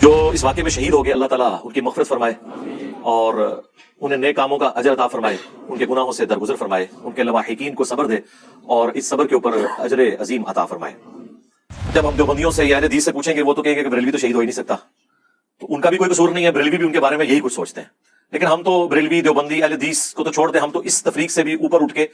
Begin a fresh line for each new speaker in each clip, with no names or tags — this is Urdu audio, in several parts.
جو اس واقعے میں شہید ہو گئے اللہ تعالیٰ ان کی مغفرت فرمائے اور انہیں نیک کاموں کا اجر عطا فرمائے، ان کے گناہوں سے درگزر فرمائے، ان کے لواحقین کو صبر دے اور اس صبر کے اوپر اجر عظیم عطا فرمائے۔ جب ہم دیوبندیوں سے یا اہل حدیث سے پوچھیں گے وہ تو کہیں گے کہ بریلوی تو شہید ہو ہی نہیں سکتا، تو ان کا بھی کوئی قصور نہیں ہے، بریلوی بھی ان کے بارے میں یہی کچھ سوچتے ہیں۔ لیکن ہم تو بریلوی دیوبندی اہل حدیث کو تو چھوڑ دیں، ہم تو اس تفریق سے بھی اوپر اٹھ کے،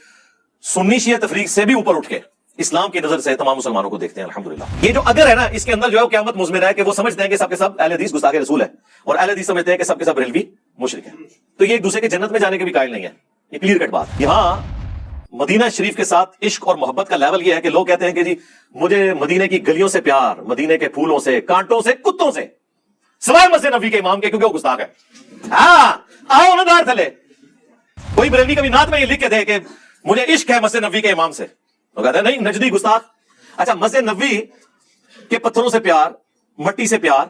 سنی شیعہ تفریق سے بھی اوپر اٹھ کے اسلام کی نظر سے تمام مسلمانوں کو دیکھتے ہیں الحمدللہ۔ یہ جو اگر ہے نا، اس کے اندر جو ہے قیامت مضمر ہے کہ وہ سمجھتے ہیں کہ سب کے سب اہل حدیث گستاخ رسول ہے، اور اہل حدیث سمجھتے ہیں کہ سب کے سب بریلوی مشرک ہیں، تو یہ ایک دوسرے کے جنت میں جانے کے بھی قائل نہیں ہے، یہ کلیئر کٹ بات۔ یہاں مدینہ شریف کے ساتھ عشق اور محبت کا لیول یہ ہے کہ لوگ کہتے ہیں کہ جی مجھے مدینے کی گلیوں سے پیار، مدینے کے پھولوں سے، کانٹوں سے، کتوں سے، سوائے مسجد نبوی کے امام کے، کیونکہ وہ گستاخ ہے۔ ہاں آؤ نا دار تھلے، کوئی بریلوی کبھی نعت میں یہ لکھ کے دے کہ مجھے عشق ہے مسجد نبوی کے امام سے، وہ کہتے ہیں نہیں نجدی گستاخ۔ اچھا مسجد نبوی کے پتھروں سے پیار، مٹی سے پیار،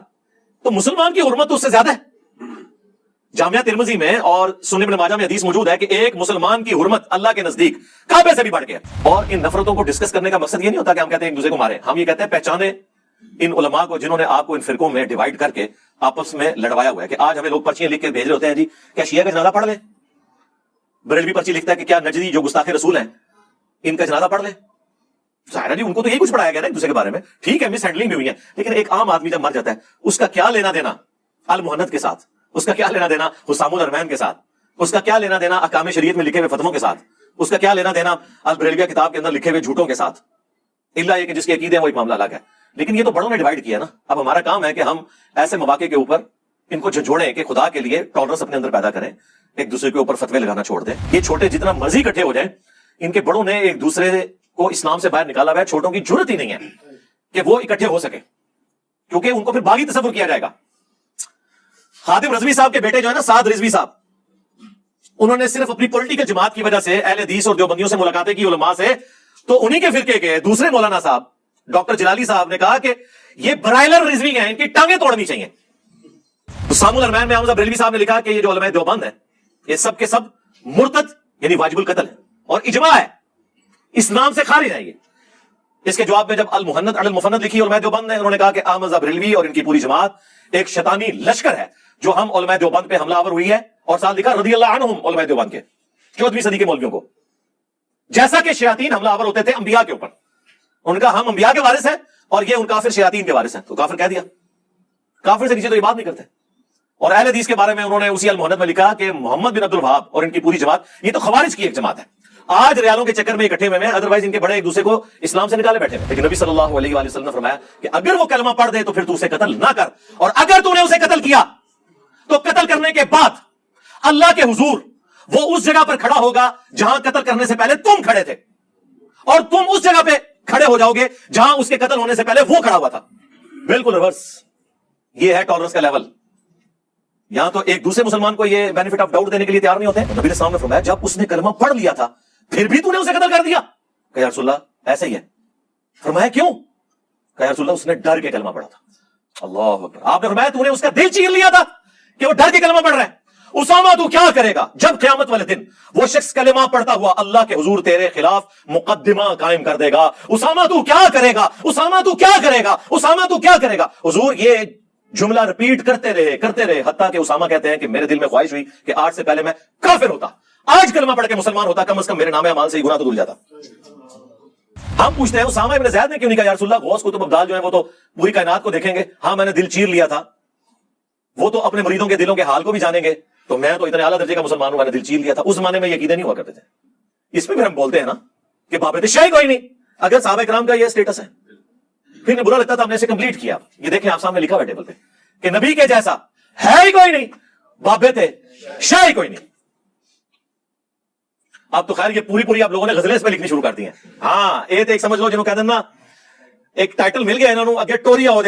تو مسلمان کی حرمت تو اس سے زیادہ ہے۔ جامعہ ترمذی میں اور سنن ابن ماجہ میں حدیث موجود ہے کہ ایک مسلمان کی حرمت اللہ کے نزدیک کعبے سے بھی بڑھ کے ہے۔ اور ان نفرتوں کو ڈسکس کرنے کا مقصد یہ نہیں ہوتا کہ ہم کہتے ہیں ایک دوسرے کو مارے، ہم یہ کہتے ہیں پہچانے ان علماء کو جنہوں نے آپ کو ان فرقوں میں ڈیوائیڈ کر کے آپس میں لڑوایا ہوا ہے، کہ آج ہمیں لوگ پرچیاں لکھ کے بھیج رہے ہوتے ہیں جی کیا شیعہ کا جنازہ پڑھ لیں، بریلوی پرچی لکھتا ہے کہ کیا نجدی جو گستاخ رسول ہیں ان کا جنازہ پڑھ لیں۔ ظاہر ہے جی ان کو تو یہی کچھ پڑھایا گیا نا ایک دوسرے کے بارے میں، ٹھیک ہے مس ہینڈلنگ بھی ہوئی ہے، لیکن ایک عام آدمی جب مر جاتا ہے اس کا کیا لینا دینا المحنت کے ساتھ، اس کا کیا لینا دینا حسام الارمین کے ساتھ، اس کا کیا لینا دینا احکام شریعت میں لکھے ہوئے فتووں کے ساتھ، اس کا کیا لینا دینا البریلویہ کتاب کے اندر لکھے ہوئے جھوٹوں کے ساتھ، الا یہ کہ جس کے عقیدے ہیں وہ ایک معاملہ الگ ہے۔ لیکن یہ تو بڑوں نے ڈیوائیڈ کیا نا، اب ہمارا کام ہے کہ ہم ایسے مواقع کے اوپر ان کو جھنجھوڑیں کہ خدا کے لیے ٹالرنس اپنے اندر پیدا کریں، ایک دوسرے کے اوپر فتوے لگانا چھوڑ دیں۔ یہ چھوٹے جتنا مرضی اکٹھے ہو جائیں، ان کے بڑوں نے ایک دوسرے کو اسلام سے باہر نکالا ہوا ہے، چھوٹوں کی جرت ہی نہیں ہے کہ وہ اکٹھے ہو سکے، کیونکہ ان کو پھر باغی تصور کیا جائے گا۔ خادم رضوی صاحب کے بیٹے جو ہے نا سعد رضوی صاحب، انہوں نے صرف اپنی پولیٹیکل جماعت کی وجہ سے اہل حدیث اور دیوبندیوں سے ملاقاتیں کی علماء سے، تو انہی کے فرقے کے دوسرے مولانا صاحب ڈاکٹر جلالی صاحب نے کہا کہ یہ برائلر رضوی ہیں، ان کی ٹانگیں توڑنی چاہیے۔ حسام الارمین میں حمزہ بریلوی صاحب نے لکھا کہ یہ جو علماء دیوبند ہیں یہ سب کے سب مرتد یعنی واجب القتل ہے، اور اجماع ہے اسلام سے خارج ہے یہ۔ اس کے جواب میں جب المحنت علی المفند لکھی علماء دیوبند نے، انہوں نے کہا کہ احمد بریلوی اور ان کی پوری جماعت ایک شیطانی لشکر ہے جو ہم علماء دیوبند پہ حملہ آور ہوئی ہے، اور ساتھ لکھا رضی اللہ عنہم علماء دیوبند کے 14ویں صدی کے مولویوں کو، جیسا کہ شیاطین حملہ آور ہوتے تھے انبیاء کے اوپر۔ ان کا ہم انبیاء کے وارث ہیں اور یہ ان کافر شیاطین کے وارث ہیں، تو کافر کہہ دیا، کافر سے نیچے تو یہ بات نہیں کرتے۔ اور اہل حدیث کے بارے میں انہوں نے اسی المحنت میں لکھا کہ محمد بن عبد الوہاب اور ان کی پوری جماعت یہ تو خوارج کی ایک جماعت ہے، آج ریالوں کے چکر میں اکٹھے ہوئے ہیں، ادروائز ان کے بڑے ایک دوسرے کو اسلام سے نکالے بیٹھے ہیں۔ لیکن نبی صلی اللہ علیہ وآلہ وسلم نے فرمایا کہ اگر وہ کلمہ پڑھ دے تو پھر تو اسے قتل نہ کر، اور اگر تو نے اسے قتل کیا تو قتل کرنے کے بعد اللہ کے حضور وہ اس جگہ پر کھڑا ہوگا جہاں قتل کرنے سے پہلے تم کھڑے تھے، اور تم اس جگہ پہ کھڑے ہو جاؤ گے جہاں اس کے قتل ہونے سے پہلے وہ کھڑا ہوا تھا۔ بالکل ریورس، یہ ہے ٹالرنس کا لیول۔ یہاں تو ایک دوسرے مسلمان کو یہ بینیفٹ آف ڈاؤٹ دینے کے لیے تیار نہیں ہوتے۔ نبی علیہ السلام نے فرمایا جب اس نے کلمہ پڑھ لیا تھا پھر بھی تو نے اسے قتل کر دیا، کہ یا رسول اللہ ایسا ہی ہے۔ فرمایا کیوں؟ کہ یا رسول اللہ اس نے ڈر کے کلمہ پڑھا تھا۔ اللہ اکبر۔ آپ نے فرمایا تو نے اس کا دل چیر لیا تھا کہ وہ ڈر کے کلمہ پڑھ رہا ہے۔ اسامہ تو کیا کرے گا جب قیامت والے دن وہ شخص کلمہ پڑھتا ہوا اللہ کے حضور تیرے خلاف مقدمہ قائم کر دے گا؟ اسامہ تو کیا کرے گا؟ اسامہ تو کیا کرے گا؟ اسامہ تو کیا کرے گا؟ حضور یہ جملہ رپیٹ کرتے رہے حتیٰ کہ اسامہ کہتے ہیں کہ میرے دل میں خواہش ہوئی کہ آج سے پہلے میں کافر ہوتا، آج کلمہ پڑھ کے مسلمان ہوتا، کم از کم میرے نام اعمال سے ہی گناہ تو دھل جاتا۔ ہم پوچھتے ہیں اسامہ ابن زید نے کیوں نہیں کہا یا رسول اللہ غوث قطب ابدال جو ہیں وہ تو پوری کائنات کو دیکھیں گے، ہاں میں نے دل چیر لیا تھا، وہ تو اپنے مریدوں کے دلوں کے حال کو بھی جانیں گے، تو میں تو اتنے اعلیٰ درجے کا مسلمان ہوں، میں نے دل چیر لیا تھا۔ اس زمانے میں یہ عقیدے نہیں ہوا کرتے تھے۔ اس میں پھر ہم بولتے ہیں نا کہ بابت شاہی کوئی نہیں، اگر صحابہ کرام کا یہ سٹیٹس ہے پھر برا لگتا تھا ہم نے اسے کمپلیٹ کیا۔ یہ دیکھیں آپ سامنے لکھا ہوا ٹیبل پہ کہ نبی کے جیسا ہے ہی کوئی نہیں، بابت شاہی کوئی نہیں۔ اب تو خیر یہ پوری آپ لوگوں نے غزلیں اس پہ لکھنی شروع کر دی ہیں۔ ہاں ایک سمجھ لو جنہوں کہہ دینا ایک ٹائٹل مل گیا انہوں نے اگے ٹوریا ہو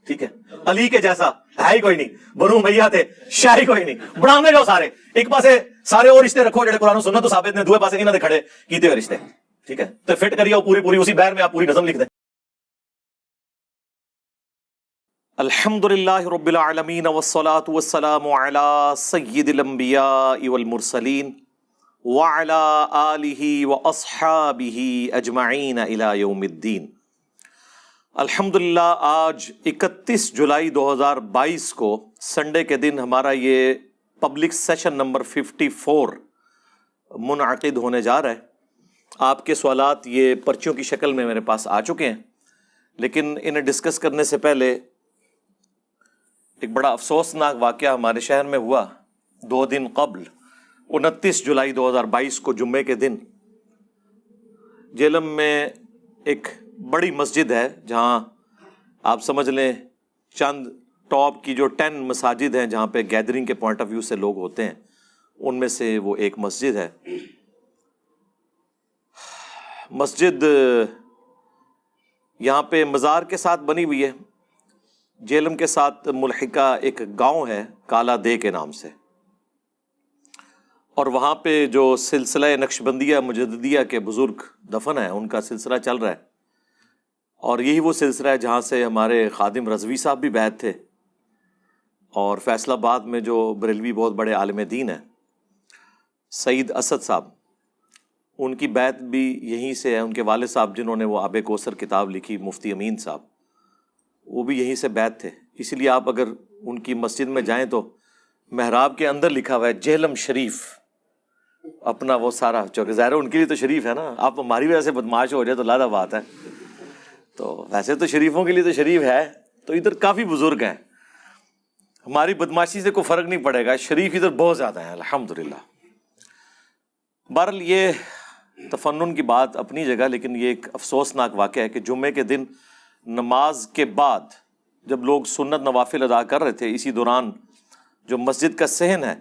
ٹھیک ہے, علی کے جیسا ہے ہی کوئی نہیں, بنو امیہ تھے شاہی کوئی نہیں, بڑھانے جو سارے ایک پاسے سارے اور رشتے رکھو جڑے قرآن و سنت تو ثابت نے, دوے پاسے انہاں دے کھڑے کیتے ہوئے رشتے, ٹھیک ہے, تو فٹ کریے پوری اسی بیر میں آپ پوری نظم لکھ دیں. الحمدللہ رب العالمین والصلاة والسلام علی سید الانبیاء والمرسلین وعلی آلہ واصحابہ اجمعین الی یوم الدین. الحمدللہ آج 31 جولائی 2022 کو سنڈے کے دن ہمارا یہ پبلک سیشن نمبر 54 منعقد ہونے جا رہا ہے. آپ کے سوالات یہ پرچیوں کی شکل میں میرے پاس آ چکے ہیں, لیکن انہیں ڈسکس کرنے سے پہلے ایک بڑا افسوسناک واقعہ ہمارے شہر میں ہوا 2 دن قبل. 29 جولائی 2022 کو جمعے کے دن جیلم میں ایک بڑی مسجد ہے, جہاں آپ سمجھ لیں چند ٹاپ کی جو 10 مساجد ہیں جہاں پہ گیدرنگ کے پوائنٹ آف ویو سے لوگ ہوتے ہیں, ان میں سے وہ ایک مسجد ہے. مسجد یہاں پہ مزار کے ساتھ بنی ہوئی ہے. جیلم کے ساتھ ملحقہ ایک گاؤں ہے کالا دے کے نام سے, اور وہاں پہ جو سلسلہ نقشبندیہ مجددیہ کے بزرگ دفن ہیں ان کا سلسلہ چل رہا ہے, اور یہی وہ سلسلہ ہے جہاں سے ہمارے خادم رضوی صاحب بھی بیعت تھے, اور فیصل آباد میں جو بریلوی بہت بڑے عالم دین ہیں سعید اسد صاحب, ان کی بیعت بھی یہیں سے ہے. ان کے والد صاحب جنہوں نے وہ آب کوثر کتاب لکھی, مفتی امین صاحب, وہ بھی یہیں سے بیعت تھے. اسی لیے آپ اگر ان کی مسجد میں جائیں تو محراب کے اندر لکھا ہوا ہے جہلم شریف, اپنا وہ سارا, چونکہ ظاہر ان کے لیے تو شریف ہے نا, آپ ہماری وجہ سے بدماش ہو جائے تو لادہ بات ہے, تو ویسے تو شریفوں کے لیے تو شریف ہے. تو ادھر کافی بزرگ ہیں, ہماری بدماشی سے کوئی فرق نہیں پڑے گا, شریف ادھر بہت زیادہ ہیں الحمدللہ. بہرحال یہ تفنن کی بات اپنی جگہ, لیکن یہ ایک افسوسناک واقعہ ہے کہ جمعے کے دن نماز کے بعد جب لوگ سنت نوافل ادا کر رہے تھے, اسی دوران جو مسجد کا صحن ہے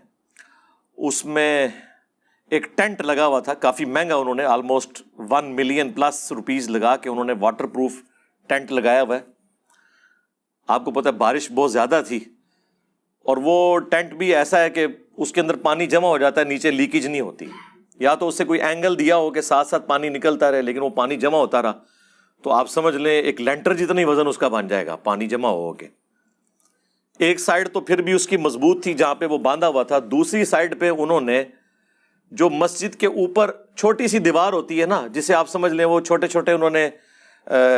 اس میں ایک ٹینٹ لگا ہوا تھا, کافی مہنگا, انہوں نے آلموسٹ 1 ملین پلس روپیز لگا کے انہوں نے واٹر پروف ٹینٹ لگایا ہوا ہے. آپ کو پتہ ہے بارش بہت زیادہ تھی, اور وہ ٹینٹ بھی ایسا ہے کہ اس کے اندر پانی جمع ہو جاتا ہے, نیچے لیکیج نہیں ہوتی, یا تو اس سے کوئی اینگل دیا ہو کہ ساتھ ساتھ پانی نکلتا رہے, لیکن وہ پانی جمع ہوتا رہا تو آپ سمجھ لیں ایک لینٹر جتنی وزن اس کا بن جائے گا پانی جمع ہو کے. ایک سائڈ تو پھر بھی اس کی مضبوط تھی جہاں پہ وہ باندھا ہوا تھا, دوسری سائڈ پہ انہوں نے جو مسجد کے اوپر چھوٹی سی دیوار ہوتی ہے نا, جسے آپ سمجھ لیں وہ چھوٹے چھوٹے انہوں نے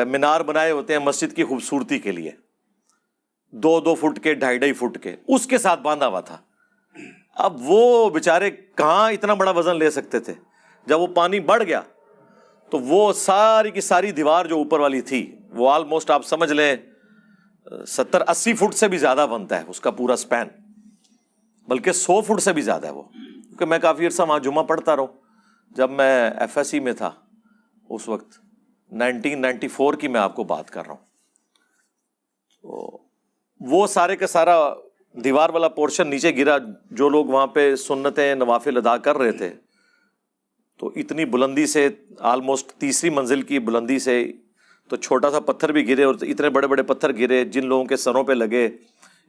مینار بنائے ہوتے ہیں مسجد کی خوبصورتی کے لیے, 2-2 فٹ کے 2.5 فٹ کے, اس کے ساتھ باندھا ہوا تھا. اب وہ بیچارے کہاں اتنا بڑا وزن لے سکتے تھے, جب وہ پانی بڑھ گیا تو وہ ساری کی ساری دیوار جو اوپر والی تھی وہ آلموسٹ آپ سمجھ لیں 70-80 فٹ سے بھی زیادہ بنتا ہے اس کا پورا سپین, بلکہ 100 فٹ سے بھی زیادہ ہے وہ. کیونکہ میں کافی عرصہ وہاں جمعہ پڑھتا رہا ہوں, جب میں ایف ایس سی میں تھا اس وقت 1994 کی میں آپ کو بات کر رہا ہوں. تو وہ سارے کا سارا دیوار والا پورشن نیچے گرا, جو لوگ وہاں پہ سنتیں نوافل ادا کر رہے تھے تو اتنی بلندی سے, آلموسٹ 3ری منزل کی بلندی سے, تو چھوٹا سا پتھر بھی گرے, اور اتنے بڑے بڑے پتھر گرے جن لوگوں کے سروں پہ لگے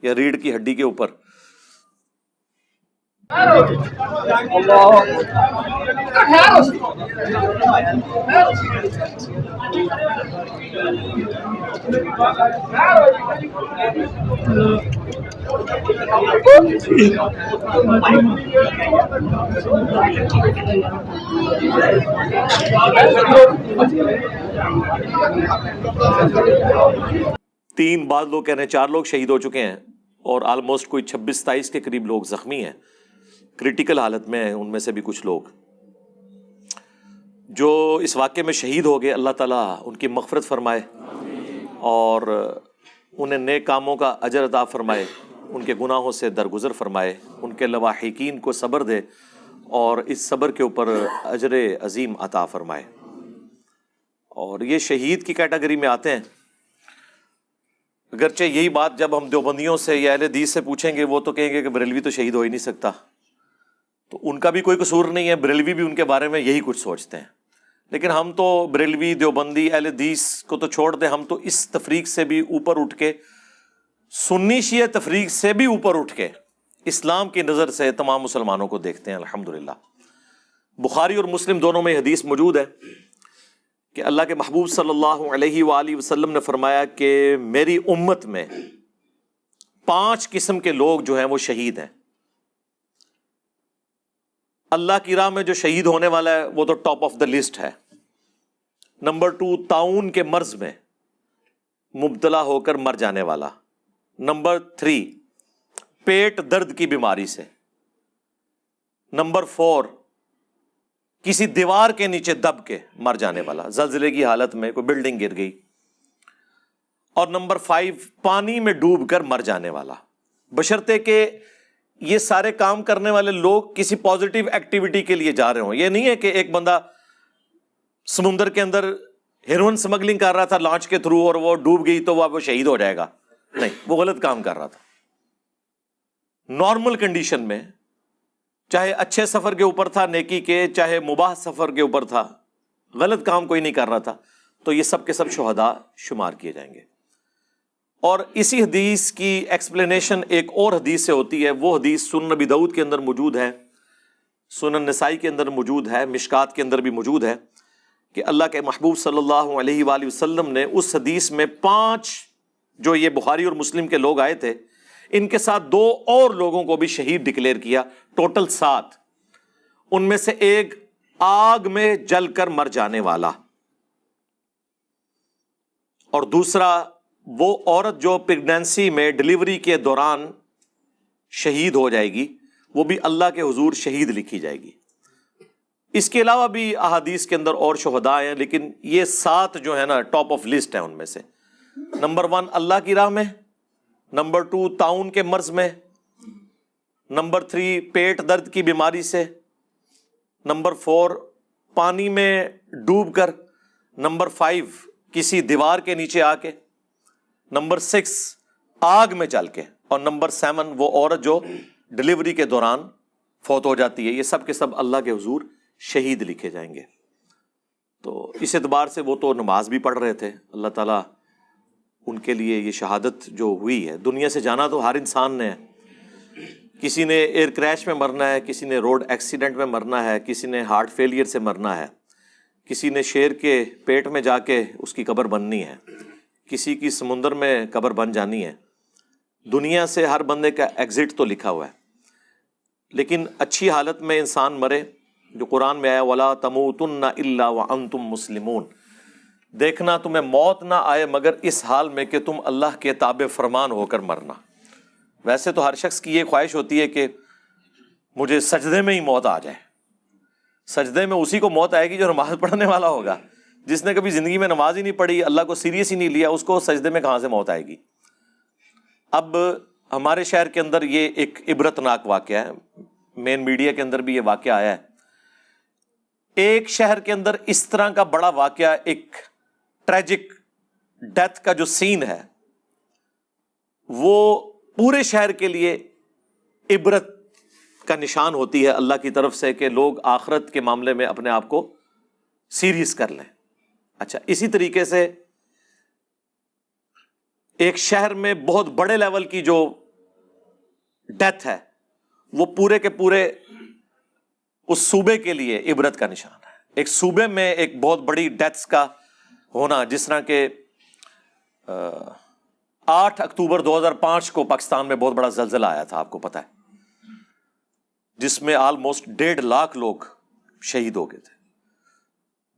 یا ریڑھ کی ہڈی کے اوپر. تین, بعض لوگ کہہ رہے ہیں 4 لوگ شہید ہو چکے ہیں, اور آلموسٹ کوئی 26-27 کے قریب لوگ زخمی ہیں, کریٹیکل حالت میں ہیں ان میں سے بھی کچھ لوگ. جو اس واقعے میں شہید ہو گئے, اللہ تعالیٰ ان کی مغفرت فرمائے اور انہیں نیک کاموں کا اجر عطا فرمائے, ان کے گناہوں سے درگزر فرمائے, ان کے لواحقین کو صبر دے اور اس صبر کے اوپر اجر عظیم عطا فرمائے. اور یہ شہید کی کیٹیگری میں آتے ہیں. اگرچہ یہی بات جب ہم دیوبندیوں سے یا اہل حدیث سے پوچھیں گے وہ تو کہیں گے کہ بریلوی تو شہید ہو ہی نہیں سکتا, تو ان کا بھی کوئی قصور نہیں ہے, بریلوی بھی ان کے بارے میں یہی کچھ سوچتے ہیں. لیکن ہم تو بریلوی, دیوبندی, اہل حدیث کو تو چھوڑ دیں, ہم تو اس تفریق سے بھی اوپر اٹھ کے سنی شیعہ تفریق سے بھی اوپر اٹھ کے اسلام کی نظر سے تمام مسلمانوں کو دیکھتے ہیں الحمدللہ۔ بخاری اور مسلم دونوں میں حدیث موجود ہے کہ اللہ کے محبوب صلی اللہ علیہ وآلہ وسلم نے فرمایا کہ میری امت میں 5 قسم کے لوگ جو ہیں وہ شہید ہیں۔ اللہ کی راہ میں جو شہید ہونے والا ہے وہ تو ٹاپ آف دا لسٹ ہے۔ نمبر 2، طاعون کے مرض میں مبتلا ہو کر مر جانے والا۔ نمبر 3، پیٹ درد کی بیماری سے۔ نمبر 4، کسی دیوار کے نیچے دب کے مر جانے والا، زلزلے کی حالت میں کوئی بلڈنگ گر گئی۔ اور نمبر 5، پانی میں ڈوب کر مر جانے والا، بشرطے کہ یہ سارے کام کرنے والے لوگ کسی پازیٹیو ایکٹیویٹی کے لیے جا رہے ہوں۔ یہ نہیں ہے کہ ایک بندہ سمندر کے اندر ہیروئن سمگلنگ کر رہا تھا لانچ کے تھرو اور وہ ڈوب گئی تو وہ شہید ہو جائے گا، نہیں، وہ غلط کام کر رہا تھا۔ نارمل کنڈیشن میں چاہے اچھے سفر کے اوپر تھا نیکی کے، چاہے مباح سفر کے اوپر تھا، غلط کام کوئی نہیں کر رہا تھا، تو یہ سب کے سب شہداء شمار کیے جائیں گے۔ اور اسی حدیث کی ایکسپلینیشن ایک اور حدیث سے ہوتی ہے، وہ حدیث سنن نبی داؤد کے اندر موجود ہے، سنن نسائی کے اندر موجود ہے، مشکات کے اندر بھی موجود ہے کہ اللہ کے محبوب صلی اللہ علیہ وآلہ وسلم نے اس حدیث میں 5 جو یہ بخاری اور مسلم کے لوگ آئے تھے، ان کے ساتھ 2 اور لوگوں کو بھی شہید ڈکلیئر کیا، ٹوٹل 7۔ ان میں سے ایک آگ میں جل کر مر جانے والا، اور دوسرا وہ عورت جو پریگنینسی میں ڈلیوری کے دوران شہید ہو جائے گی، وہ بھی اللہ کے حضور شہید لکھی جائے گی۔ اس کے علاوہ بھی احادیث کے اندر اور شہداء ہیں، لیکن یہ 7 جو ہے نا ٹاپ آف لسٹ ہیں۔ ان میں سے نمبر 1 اللہ کی راہ میں، نمبر 2 طاعون کے مرض میں، نمبر 3 پیٹ درد کی بیماری سے، نمبر 4 پانی میں ڈوب کر، نمبر 5 کسی دیوار کے نیچے آ کے، نمبر 6 آگ میں چل کے، اور نمبر 7 وہ عورت جو ڈلیوری کے دوران فوت ہو جاتی ہے۔ یہ سب کے سب اللہ کے حضور شہید لکھے جائیں گے۔ تو اس اعتبار سے وہ تو نماز بھی پڑھ رہے تھے، اللہ تعالیٰ ان کے لیے یہ شہادت جو ہوئی ہے، دنیا سے جانا تو ہر انسان نے ہے، کسی نے ایئر کریش میں مرنا ہے، کسی نے روڈ ایکسیڈنٹ میں مرنا ہے، کسی نے ہارٹ فیلئر سے مرنا ہے، کسی نے شیر کے پیٹ میں جا کے اس کی قبر بننی ہے، کسی کی سمندر میں قبر بن جانی ہے۔ دنیا سے ہر بندے کا ایگزٹ تو لکھا ہوا ہے، لیکن اچھی حالت میں انسان مرے، جو قرآن میں آیا وَلَا تَمُوتُنَّ إِلَّا وَأَنْتُمْ مُسْلِمُونَ، دیکھنا تمہیں موت نہ آئے مگر اس حال میں کہ تم اللہ کے تابع فرمان ہو کر مرنا۔ ویسے تو ہر شخص کی یہ خواہش ہوتی ہے کہ مجھے سجدے میں ہی موت آ جائے۔ سجدے میں اسی کو موت آئے گی جو نماز پڑھنے والا ہوگا۔ جس نے کبھی زندگی میں نماز ہی نہیں پڑھی، اللہ کو سیریس ہی نہیں لیا، اس کو سجدے میں کہاں سے موت آئے گی۔ اب ہمارے شہر کے اندر یہ ایک عبرت ناک واقعہ ہے، مین میڈیا کے اندر بھی یہ واقعہ آیا ہے۔ ایک شہر کے اندر اس طرح کا بڑا واقعہ، ایک ٹریجک ڈیتھ کا جو سین ہے، وہ پورے شہر کے لیے عبرت کا نشان ہوتی ہے اللہ کی طرف سے کہ لوگ آخرت کے معاملے میں اپنے آپ کو سیریس کر لیں۔ اچھا، اسی طریقے سے ایک شہر میں بہت بڑے لیول کی جو ڈیتھ ہے، وہ پورے کے پورے اس صوبے کے لیے عبرت کا نشان ہے۔ ایک صوبے میں ایک بہت بڑی ڈیتھس کا ہونا، جس طرح کہ 8 اکتوبر 2005 کو پاکستان میں بہت بڑا زلزلہ آیا تھا، آپ کو پتہ ہے، جس میں آلموسٹ 1.5 لاکھ لوگ شہید ہو گئے تھے۔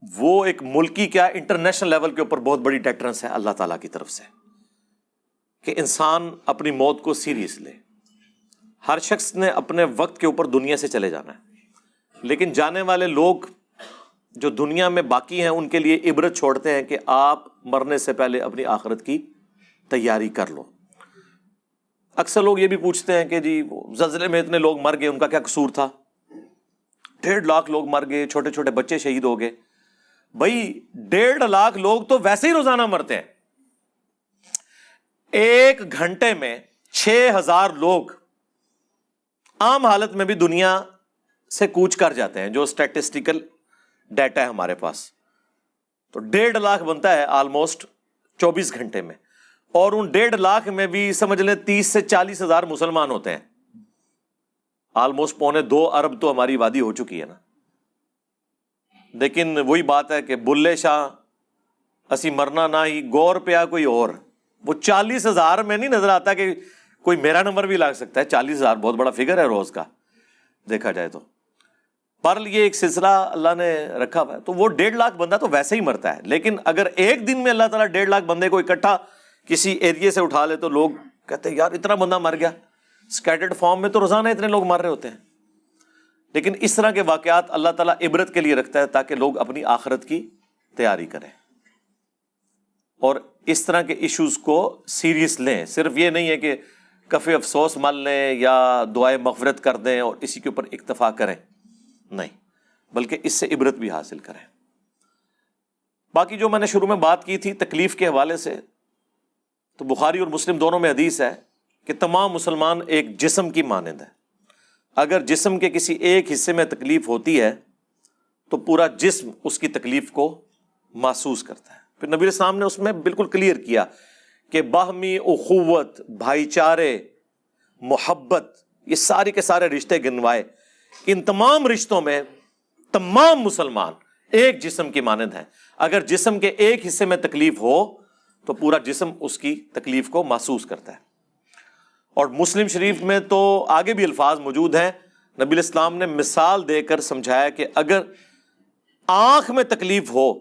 وہ ایک ملکی کیا انٹرنیشنل لیول کے اوپر بہت بڑی ڈیٹرنس ہے اللہ تعالیٰ کی طرف سے کہ انسان اپنی موت کو سیریس لے۔ ہر شخص نے اپنے وقت کے اوپر دنیا سے چلے جانا ہے، لیکن جانے والے لوگ جو دنیا میں باقی ہیں ان کے لیے عبرت چھوڑتے ہیں کہ آپ مرنے سے پہلے اپنی آخرت کی تیاری کر لو۔ اکثر لوگ یہ بھی پوچھتے ہیں کہ جی زلزلے میں اتنے لوگ مر گئے، ان کا کیا قصور تھا؟ 1.5 لاکھ لوگ مر گئے، چھوٹے چھوٹے بچے شہید ہو گئے۔ بھائی 1.5 لاکھ لوگ تو ویسے ہی روزانہ مرتے ہیں۔ 1 گھنٹے میں 6000 لوگ عام حالت میں بھی دنیا سے کوچ کر جاتے ہیں، جو اسٹیٹسٹیکل ڈیٹا ہے ہمارے پاس۔ تو 1.5 لاکھ بنتا ہے آلموسٹ 24 گھنٹے میں۔ اور ان 1.5 لاکھ میں بھی سمجھ لیں 30 سے 40 ہزار مسلمان ہوتے ہیں. آلموسٹ 1.25 ارب تو ہماری آبادی ہو چکی ہے نا. لیکن وہی بات ہے کہ بلے شاہ اسی مرنا نہ ہی گور پیا کوئی اور. وہ 40 ہزار میں نہیں نظر آتا کہ کوئی میرا نمبر بھی لگ سکتا ہے. 40 ہزار بہت بڑا فگر ہے روز کا دیکھا جائے تو. پر یہ ایک سلسلہ اللہ نے رکھا ہوا ہے. تو وہ 1.5 لاکھ بندہ تو ویسے ہی مرتا ہے. لیکن اگر ایک دن میں اللہ تعالیٰ 1.5 لاکھ بندے کو اکٹھا کسی ایریے سے اٹھا لے تو لوگ کہتے ہیں یار اتنا بندہ مر گیا. اسکیٹرڈ فارم میں تو روزانہ اتنے لوگ مر رہے ہوتے ہیں. لیکن اس طرح کے واقعات اللہ تعالیٰ عبرت کے لیے رکھتا ہے تاکہ لوگ اپنی آخرت کی تیاری کریں اور اس طرح کے ایشوز کو سیریس لیں. صرف یہ نہیں ہے کہ کفِ افسوس مل لیں یا دعائے مغفرت کر دیں اور اسی کے اوپر اکتفا کریں، نہیں، بلکہ اس سے عبرت بھی حاصل کریں. باقی جو میں نے شروع میں بات کی تھی تکلیف کے حوالے سے، تو بخاری اور مسلم دونوں میں حدیث ہے کہ تمام مسلمان ایک جسم کی مانند ہے. اگر جسم کے کسی ایک حصے میں تکلیف ہوتی ہے تو پورا جسم اس کی تکلیف کو محسوس کرتا ہے. پھر نبی علیہ السلام نے اس میں بالکل کلیئر کیا کہ باہمی اخوت، بھائی چارے، محبت، یہ سارے کے سارے رشتے گنوائے. ان تمام رشتوں میں تمام مسلمان ایک جسم کی مانند ہیں. اگر جسم کے ایک حصے میں تکلیف ہو تو پورا جسم اس کی تکلیف کو محسوس کرتا ہے. اور مسلم شریف میں تو آگے بھی الفاظ موجود ہیں. نبی علیہ السلام نے مثال دے کر سمجھایا کہ اگر آنکھ میں تکلیف ہو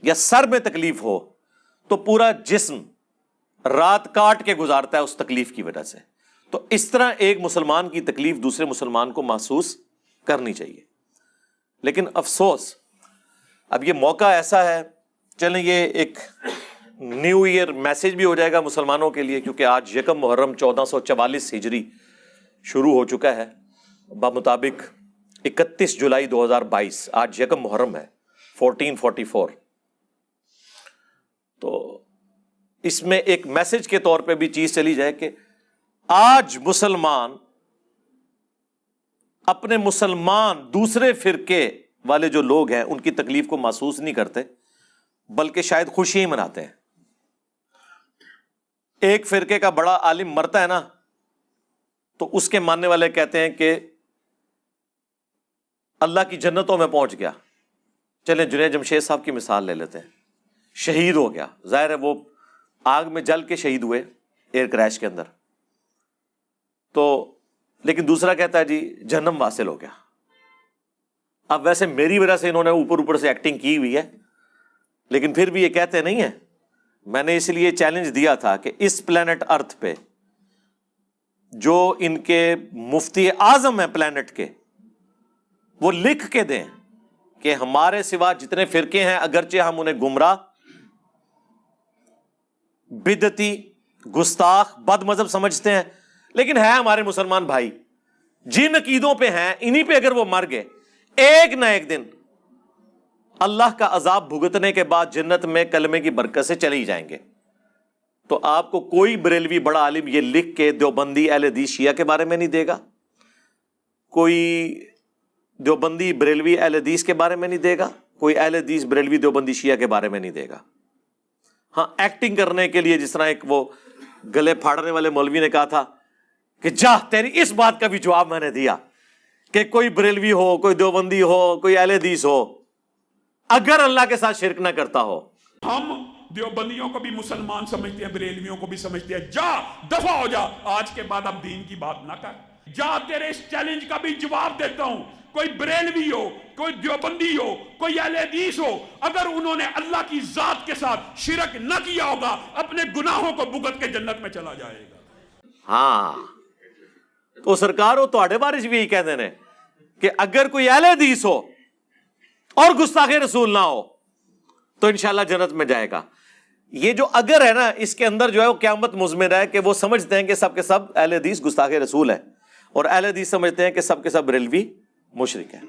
یا سر میں تکلیف ہو تو پورا جسم رات کاٹ کے گزارتا ہے اس تکلیف کی وجہ سے. تو اس طرح ایک مسلمان کی تکلیف دوسرے مسلمان کو محسوس کرنی چاہیے. لیکن افسوس اب یہ موقع ایسا ہے، چلیں یہ ایک نیو ایئر میسج بھی ہو جائے گا مسلمانوں کے لیے، کیونکہ آج یکم محرم 1444 ہجری شروع ہو چکا ہے بمطابق 31 جولائی 2022. آج یکم محرم ہے 1444. تو اس میں ایک میسج کے طور پہ بھی چیز چلی جائے کہ آج مسلمان اپنے مسلمان دوسرے فرقے والے جو لوگ ہیں ان کی تکلیف کو محسوس نہیں کرتے، بلکہ شاید خوشی ہی مناتے ہیں. ایک فرقے کا بڑا عالم مرتا ہے نا تو اس کے ماننے والے کہتے ہیں کہ اللہ کی جنتوں میں پہنچ گیا. چلیں جنید جمشید صاحب کی مثال لے لیتے ہیں. شہید ہو گیا، ظاہر ہے وہ آگ میں جل کے شہید ہوئے ایئر کریش کے اندر. تو لیکن دوسرا کہتا ہے جی جہنم واصل ہو گیا. اب ویسے میری وجہ سے انہوں نے اوپر سے ایکٹنگ کی ہوئی ہے، لیکن پھر بھی یہ کہتے نہیں ہیں. میں نے اس لیے چیلنج دیا تھا کہ اس پلانٹ ارتھ پہ جو ان کے مفتی اعظم ہیں پلانٹ کے، وہ لکھ کے دیں کہ ہمارے سوا جتنے فرقے ہیں اگرچہ ہم انہیں گمراہ، بدعتی، گستاخ، بد مذہب سمجھتے ہیں، لیکن ہے ہمارے مسلمان بھائی. جن عقیدوں پہ ہیں انہی پہ اگر وہ مر گئے ایک نہ ایک دن اللہ کا عذاب بھگتنے کے بعد جنت میں کلمے کی برکت سے چلے ہی جائیں گے. تو آپ کو کوئی بریلوی بڑا عالم یہ لکھ کے دیوبندی اہل حدیث شیعہ کے بارے میں نہیں دے گا، کوئی دیوبندی بریلوی اہل حدیث کے بارے میں نہیں دے گا، کوئی اہل حدیث بریلوی دیوبندی شیعہ کے بارے میں نہیں دے گا. ہاں ایکٹنگ کرنے کے لیے جس طرح ایک وہ گلے پھاڑنے والے مولوی نے کہا تھا کہ جا تیری اس بات کا بھی جواب میں نے دیا کہ کوئی بریلوی ہو، کوئی دیوبندی ہو، کوئی اہل حدیث ہو، اگر اللہ کے ساتھ شرک نہ کرتا ہو.
ہم دیوبندیوں کو بھی مسلمان سمجھتے ہیں، بریلویوں کو بھی سمجھتے ہیں. جا دفع ہو جا، آج کے بعد اب دین کی بات نہ کر. جا تیرے اس چیلنج کا بھی جواب دیتا ہوں. کوئی بریلوی ہو، کوئی دیوبندی ہو، کوئی اہل حدیث ہو، اگر انہوں نے اللہ کی ذات کے ساتھ شرک نہ کیا ہوگا اپنے گناہوں کو بھگت کے جنت میں چلا جائے گا.
ہاں تو سرکار ہو تو بارش بھی یہی کہتے ہیں کہ اگر کوئی اہل حدیث ہو اور گستاخ رسول نہ ہو تو انشاءاللہ جنت میں جائے گا. یہ جو اگر ہے نا اس کے اندر جو ہے وہ قیامت مضمر ہے کہ وہ سمجھتے ہیں کہ سب کے سب اہل حدیث گستاخ رسول ہیں اور اہل حدیث سمجھتے ہیں کہ سب کے سب بریلوی مشرک ہیں.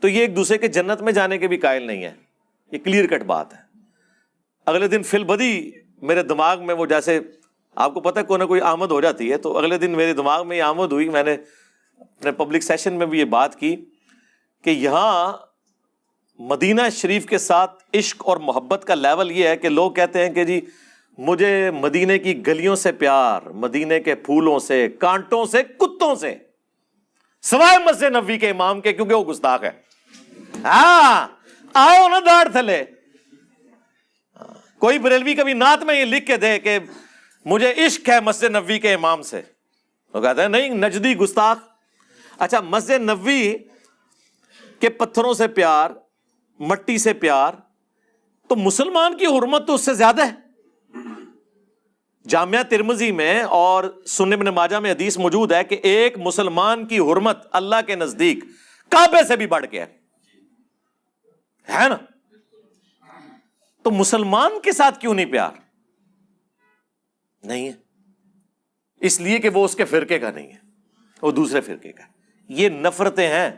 تو یہ ایک دوسرے کے جنت میں جانے کے بھی قائل نہیں ہے. یہ کلیئر کٹ بات ہے. اگلے دن فی البدی میرے دماغ میں وہ جیسے آپ کو پتہ ہے کوئی نہ کوئی آمد ہو جاتی ہے، تو اگلے دن میرے دماغ میں یہ آمد ہوئی. میں نے اپنے پبلک سیشن میں بھی یہ بات کی کہ یہاں مدینہ شریف کے ساتھ عشق اور محبت کا لیول یہ ہے کہ لوگ کہتے ہیں کہ جی مجھے مدینے کی گلیوں سے پیار، مدینے کے پھولوں سے، کانٹوں سے، کتوں سے، سوائے مسجد نبوی کے امام کے، کیونکہ وہ گستاخ ہے۔ ہاں آؤ نا داڑھ تھلے۔ کوئی بریلوی کبھی نعت میں یہ لکھ کے دے کہ مجھے عشق ہے مسجد نبوی کے امام سے، وہ کہتے ہیں نہیں نجدی گستاخ۔ اچھا مسجد نبوی کے پتھروں سے پیار، مٹی سے پیار، تو مسلمان کی حرمت تو اس سے زیادہ ہے۔ جامعہ ترمذی میں اور سنن ابن ماجہ میں حدیث موجود ہے کہ ایک مسلمان کی حرمت اللہ کے نزدیک کعبے سے بھی بڑھ کے ہے نا۔ تو مسلمان کے ساتھ کیوں نہیں پیار؟ نہیں ہے، اس لیے کہ وہ اس کے فرقے کا نہیں ہے، وہ دوسرے فرقے کا ہے۔ یہ نفرتیں ہیں،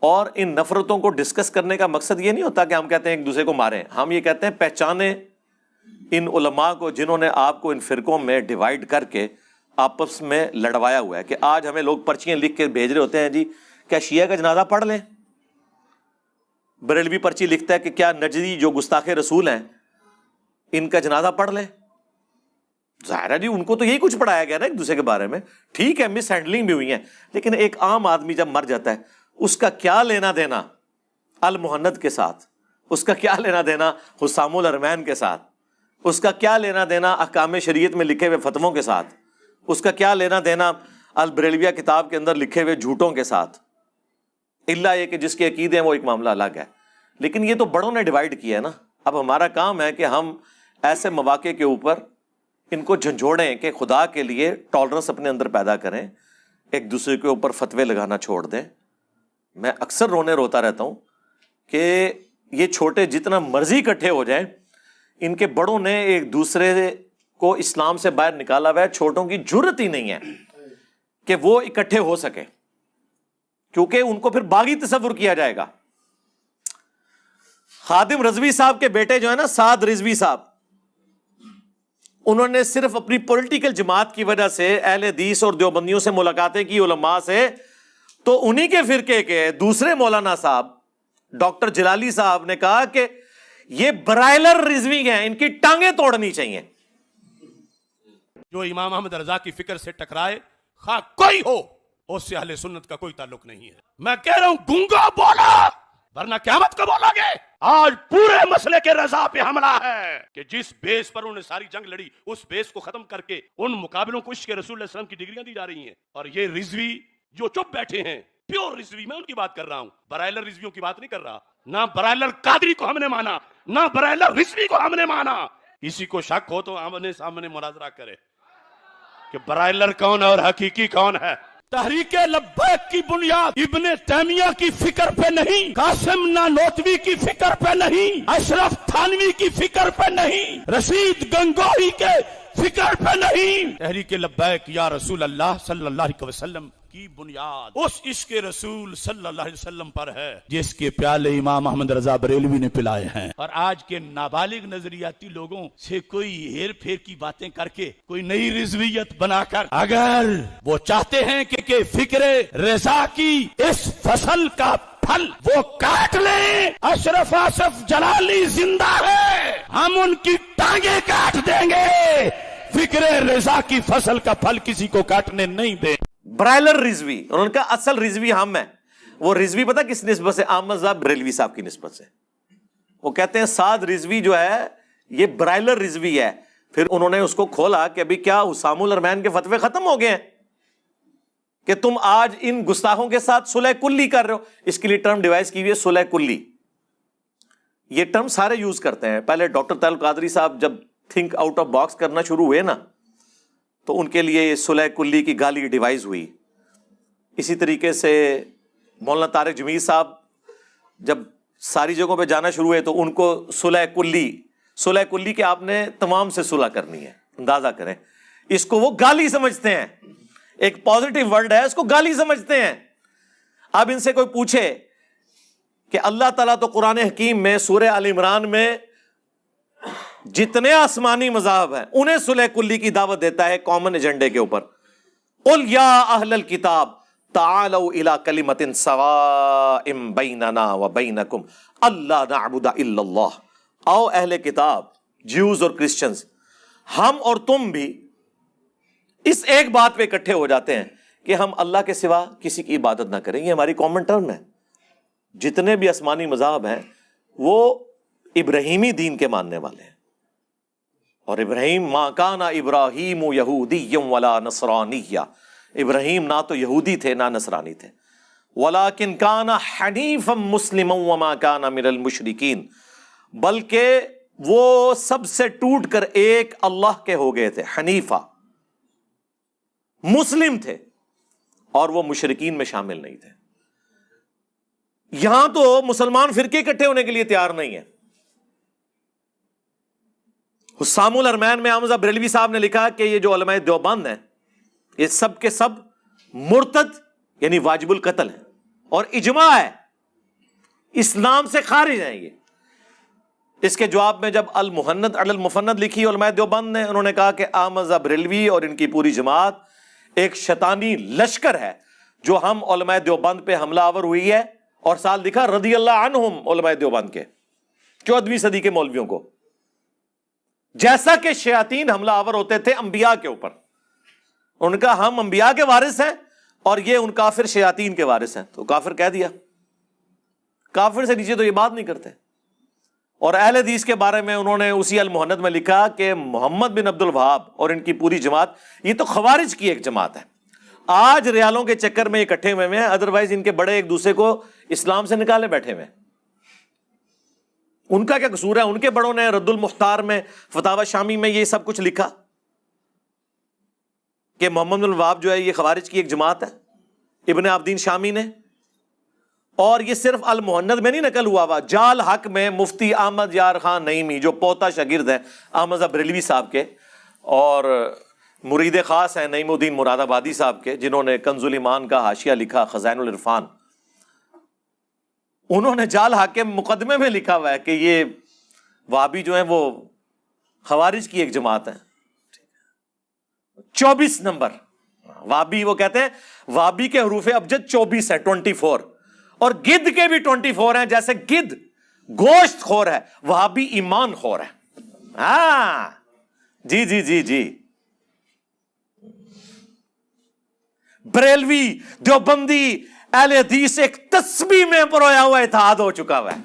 اور ان نفرتوں کو ڈسکس کرنے کا مقصد یہ نہیں ہوتا کہ ہم کہتے ہیں ایک دوسرے کو ماریں، ہم یہ کہتے ہیں پہچانیں ان علماء کو جنہوں نے آپ کو ان فرقوں میں ڈیوائیڈ کر کے آپس میں لڑوایا ہوا ہے۔ کہ آج ہمیں لوگ پرچیاں لکھ کے بھیج رہے ہوتے ہیں جی کیا شیعہ کا جنازہ پڑھ لیں، بریلوی پرچی لکھتا ہے کہ کیا نجدی جو گستاخ رسول ہیں ان کا جنازہ پڑھ لیں۔ ظاہر ہے جی ان کو تو یہی کچھ پڑھایا گیا نا ایک دوسرے کے بارے میں، ٹھیک ہے مس ہینڈلنگ بھی ہوئی ہے، لیکن ایک عام آدمی جب مر جاتا ہے اس کا کیا لینا دینا المہند کے ساتھ، اس کا کیا لینا دینا حسام الحرمین کے ساتھ، اس کا کیا لینا دینا احکام شریعت میں لکھے ہوئے فتووں کے ساتھ، اس کا کیا لینا دینا البریلویہ کتاب کے اندر لکھے ہوئے جھوٹوں کے ساتھ، الا یہ کہ جس کے عقیدے ہیں وہ ایک معاملہ الگ ہے۔ لیکن یہ تو بڑوں نے ڈیوائیڈ کیا ہے نا۔ اب ہمارا کام ہے کہ ہم ایسے مواقع کے اوپر ان کو جھنجھوڑیں کہ خدا کے لیے ٹالرنس اپنے اندر پیدا کریں، ایک دوسرے کے اوپر فتوے لگانا چھوڑ دیں۔ میں اکثر روتا رہتا ہوں کہ یہ چھوٹے جتنا مرضی اکٹھے ہو جائیں، ان کے بڑوں نے ایک دوسرے کو اسلام سے باہر نکالا ہوا ہے، چھوٹوں کی جرت ہی نہیں ہے کہ وہ اکٹھے ہو سکے، کیونکہ ان کو پھر باغی تصور کیا جائے گا۔ خادم رضوی صاحب کے بیٹے جو ہے نا سعد رضوی صاحب، انہوں نے صرف اپنی پولیٹیکل جماعت کی وجہ سے اہل حدیث اور دیوبندیوں سے ملاقاتیں کی علماء سے، تو انہی کے فرقے کے دوسرے مولانا صاحب ڈاکٹر جلالی صاحب نے کہا کہ یہ برائلر رضوی ہیں، ان کی ٹانگیں توڑنی چاہیے۔
جو امام احمد رضا کی فکر سے ٹکرائے خواہ کوئی ہو، اس سے اہل سنت کا کوئی تعلق نہیں ہے۔ میں کہہ رہا ہوں گونگا بولا ورنہ قیامت کو بولا گے۔ آج پورے مسئلے کے رضا پہ حملہ ہے کہ جس بیس پر انہوں نے ساری جنگ لڑی اس بیس کو ختم کر کے ان مقابلوں کو عشق رسول اللہ علیہ وسلم کی ڈگریاں دی جا رہی ہیں، اور یہ رضوی جو چپ بیٹھے ہیں پیور رضوی، میں ان کی بات کر رہا ہوں، برائلر رضویوں کی بات نہیں کر رہا۔ نہ برائلر قادری کو ہم نے مانا، نہ برائلر رضوی کو ہم نے مانا۔ کسی کو شک ہو تو آمنے سامنے مناظرہ کرے کہ برائلر کون ہے اور حقیقی کون ہے۔ تحریک لبیک کی بنیاد ابن تیمیہ کی فکر پہ نہیں، قاسم نانوتوی کی فکر پہ نہیں، اشرف تھانوی کی فکر پہ نہیں، رشید گنگوہی کے فکر پہ نہیں۔ تحریک لبیک یا رسول اللہ صلی اللہ علیہ وسلم کی بنیاد اس عشق رسول صلی اللہ علیہ وسلم پر ہے جس کے پیالے امام احمد رضا بریلوی نے پلائے ہیں۔ اور آج کے نابالغ نظریاتی لوگوں سے کوئی ہیر پھیر کی باتیں کر کے کوئی نئی رضویت بنا کر اگر وہ چاہتے ہیں کہ فکر رضا کی اس فصل کا پھل وہ کاٹ لیں، اشرف آصف جلالی زندہ ہے، ہم ان کی ٹانگیں کاٹ دیں گے، فکر رضا کی فصل کا پھل کسی کو کاٹنے نہیں دیں۔
برائلر رضوی، اور ان کا اصل رضوی ہم ہے۔ وہ رضوی پتہ کس نسبت سے؟ احمد صاحب بریلوی صاحب کی نسبت سے۔ وہ کہتے ہیں سعد رضوی جو ہے یہ برائلر رضوی ہے۔ پھر انہوں نے اس کو کھولا کہ ابھی کیا حسام الحرمین کے فتوے ختم ہو گئے ہیں کہ تم آج ان گستاخوں کے ساتھ صلح کلی کر رہے ہو؟ اس کے لیے ٹرم ڈیوائز کی ہوئی ہے صلح کلی۔ یہ ٹرم سارے یوز کرتے ہیں۔ پہلے ڈاکٹر طاہر القادری صاحب جب تھنک آؤٹ آف باکس کرنا شروع ہوئے نا تو ان کے لیے صلح کلی کی گالی ڈیوائز ہوئی۔ اسی طریقے سے مولانا طارق جمیل صاحب جب ساری جگہوں پہ جانا شروع ہوئے تو ان کو صلح کلی کہ آپ نے تمام سے صلح کرنی ہے۔ اندازہ کریں، اس کو وہ گالی سمجھتے ہیں، ایک پازیٹیو ورڈ ہے، اس کو گالی سمجھتے ہیں۔ اب ان سے کوئی پوچھے کہ اللہ تعالیٰ تو قرآن حکیم میں سورہ آل عمران میں جتنے آسمانی مذاہب ہیں انہیں صلح کلی کی دعوت دیتا ہے کامن ایجنڈے کے اوپر۔ قل یا اہل الکتاب تعالوا الی کلمۃ سواء بیننا وبینکم الا نعبد الا اللہ۔ آؤ اہل کتاب، جیوز اور کرسچنز، ہم اور تم بھی اس ایک بات پہ اکٹھے ہو جاتے ہیں کہ ہم اللہ کے سوا کسی کی عبادت نہ کریں. یہ ہماری کامن ٹرم ہے. جتنے بھی آسمانی مذاہب ہیں وہ ابراہیمی دین کے ماننے والے ہیں. اور ابراہیم ما کان ابراہیم یہودی ولا نصرانیہ، ابراہیم نہ تو یہودی تھے نہ نصرانی تھے. ولیکن کان حنیفا مسلما وما کان من المشرکین، بلکہ وہ سب سے ٹوٹ کر ایک اللہ کے ہو گئے تھے. حنیفہ، مسلم تھے اور وہ مشرکین میں شامل نہیں تھے. یہاں تو مسلمان فرقے اکٹھے ہونے کے لیے تیار نہیں ہیں. حسام الحرمین میں حمزہ بریلوی صاحب نے لکھا کہ یہ جو علماء دیوبند ہیں یہ سب کے سب مرتد یعنی واجب القتل ہیں، اور اجماع ہے اسلام سے خارج ہیں یہ. اس کے جواب میں جب المحند علی المفند لکھی علماء دیوبند نے، انہوں نے کہا کہ حمزہ بریلوی اور ان کی پوری جماعت ایک شیطانی لشکر ہے جو ہم علماء دیوبند پہ حملہ آور ہوئی ہے، اور ساتھ لکھا رضی اللہ عنہم علماء دیوبند کے 14ویں صدی کے مولویوں کو، جیسا کہ شیاطین حملہ آور ہوتے تھے انبیاء کے اوپر. ان کا ہم انبیاء کے وارث ہیں اور یہ ان کافر شیاطین کے وارث ہیں. تو کافر کہہ دیا، کافر سے نیچے تو یہ بات نہیں کرتے. اور اہل حدیث کے بارے میں انہوں نے اسی المحند میں لکھا کہ محمد بن عبد الوہاب اور ان کی پوری جماعت یہ تو خوارج کی ایک جماعت ہے. آج ریالوں کے چکر میں اکٹھے ہوئے ہیں، ادروائز ان کے بڑے ایک دوسرے کو اسلام سے نکالے بیٹھے ہوئے. ان کا کیا قصور ہے؟ ان کے بڑوں نے رد المختار میں فتاوی شامی میں یہ سب کچھ لکھا کہ محمد بن الوہاب جو ہے یہ خوارج کی ایک جماعت ہے، ابن عابدین شامی نے. اور یہ صرف المحند میں نہیں نقل ہوا ہوا، جال حق میں مفتی احمد یار خان نعیمی جو پوتا شاگرد ہے حمزہ بریلوی صاحب کے اور مرید خاص ہیں نعیم الدین مراد آبادی صاحب کے، جنہوں نے کنز الایمان کا حاشیہ لکھا خزائن العرفان، انہوں نے جال حق کے مقدمے میں لکھا ہوا ہے کہ یہ وہابی جو ہیں وہ خوارج کی ایک جماعت ہے. 24 نمبر وہابی، وہ کہتے ہیں وہابی کے حروف ابجد 24 ہے، 24، اور گدھ کے بھی 24 ہیں. جیسے گدھ گوشت خور ہے، وہابی ایمان خور ہے. ہاں جی جی جی جی. بریلوی دیوبندی اہل حدیث ایک تسبیح میں پرویا ہوا اتحاد ہو چکا ہوا ہے.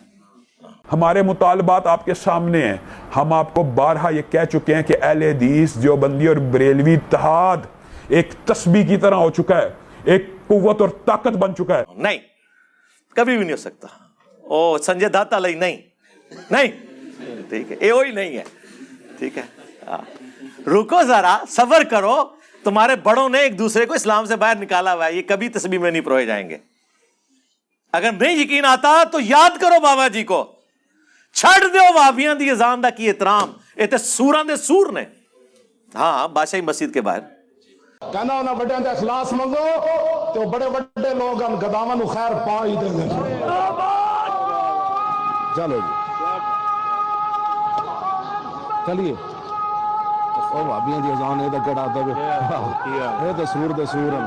ہمارے مطالبات آپ کے سامنے ہیں. ہم آپ کو بارہا یہ کہہ چکے ہیں کہ اہل حدیث دیوبندی اور بریلوی اتحاد ایک تسبیح کی طرح ہو چکا ہے، ایک قوت اور طاقت بن چکا ہے.
نہیں، کبھی بھی نہیں ہو سکتا. او سنجے داتا لئی نہیں، ٹھیک ہے، یہ وہی نہیں ہے. ٹھیک ہے، رکو ذرا، صبر کرو. تمہارے بڑوں نے ایک دوسرے کو اسلام سے باہر نکالا ہوا ہے، یہ کبھی تسبیح میں نہیں پروئے جائیں گے. اگر نہیں یقین آتا تو یاد کرو بابا جی کو، چھڑ دیو وہابیاں دی اذان دا کی احترام، یہ تے سوراں دے سور نے. ہاں بادشاہی مسجد کے باہر
کہنا انہاں بڑیاں دے اخلاص منگو تو بڑے بڑے لوگ ہم گداواں نو خیر پا ہی دیں گے. چلو جی چلیے. او بھابیاں دی اذان اے تے کڑا تے اے تے سور دے سور ہیں.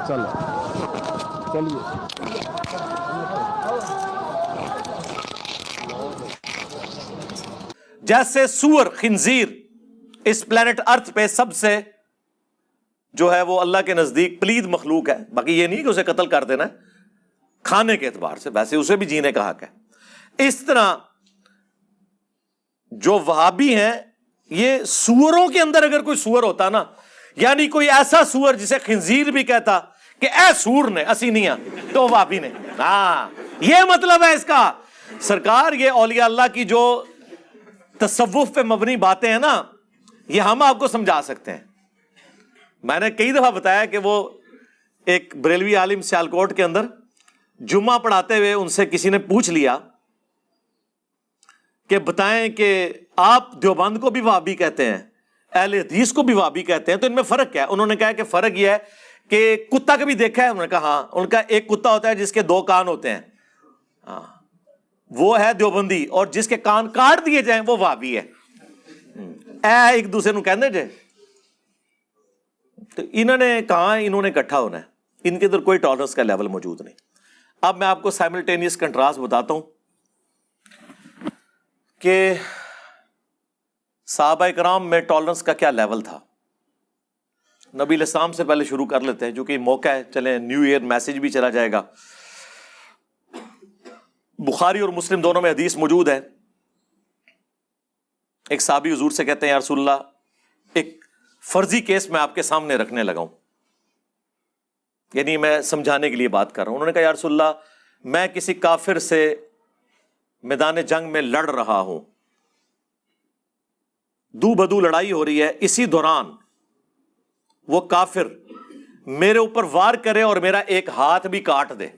چلو چلیے.
جیسے سور خنزیر اس پلانٹ ارتھ پہ سب سے جو ہے وہ اللہ کے نزدیک پلید مخلوق ہے. باقی یہ نہیں کہ اسے قتل کر دینا ہے کھانے کے اعتبار سے، ویسے اسے بھی جینے کا حق ہے. اس طرح جو وہابی ہیں یہ سوروں کے اندر اگر کوئی سور ہوتا نا، یعنی کوئی ایسا سور جسے خنزیر بھی کہتا کہ اے سور نے اسی نہیں آ تو وہابی نے. ہاں یہ مطلب ہے اس کا. سرکار یہ اولیاء اللہ کی جو تصوف پہ مبنی باتیں ہیں نا، یہ ہم آپ کو سمجھا سکتے ہیں. میں نے کئی دفعہ بتایا کہ وہ ایک بریلوی عالم سیالکوٹ کے اندر جمعہ پڑھاتے ہوئے ان سے کسی نے پوچھ لیا کہ بتائیں کہ آپ دیوبند کو بھی وہابی کہتے ہیں، اہل حدیث کو بھی وہابی کہتے ہیں، تو ان میں فرق کیا ہے؟ انہوں نے کہا کہ فرق یہ ہے کہ کتا کبھی دیکھا ہے؟ انہوں نے کہا ہاں. ان کا ایک کتا ہوتا ہے جس کے 2 کان ہوتے ہیں، ہاں وہ ہے دیوبندی، اور جس کے کان کاٹ دیے جائیں وہ وہابی ہے. ایک دوسرے نو کہنے جے. تو انہوں نے کہا انہوں نے اکٹھا ہونا ہے، ان کے اندر کوئی ٹالرنس کا لیول موجود نہیں. اب میں آپ کو سائملٹینیس کنٹراسٹ بتاتا ہوں کہ صحابہ کرام میں ٹالرنس کا کیا لیول تھا؟ نبی علیہ السلام سے پہلے شروع کر لیتے ہیں، جو کہ موقع ہے، چلیں نیو ایئر میسج بھی چلا جائے گا۔ بخاری اور مسلم دونوں میں حدیث موجود ہے۔ ایک صحابی حضور سے کہتے ہیں یا رسول اللہ ایک فرضی کیس میں آپ کے سامنے رکھنے لگا ہوں، یعنی میں سمجھانے کے لیے بات کر رہا ہوں۔ انہوں نے کہا یا رسول اللہ میں کسی کافر سے میدان جنگ میں لڑ رہا ہوں، دو بدو لڑائی ہو رہی ہے، اسی دوران وہ کافر میرے اوپر وار کرے اور میرا ایک ہاتھ بھی کاٹ دے،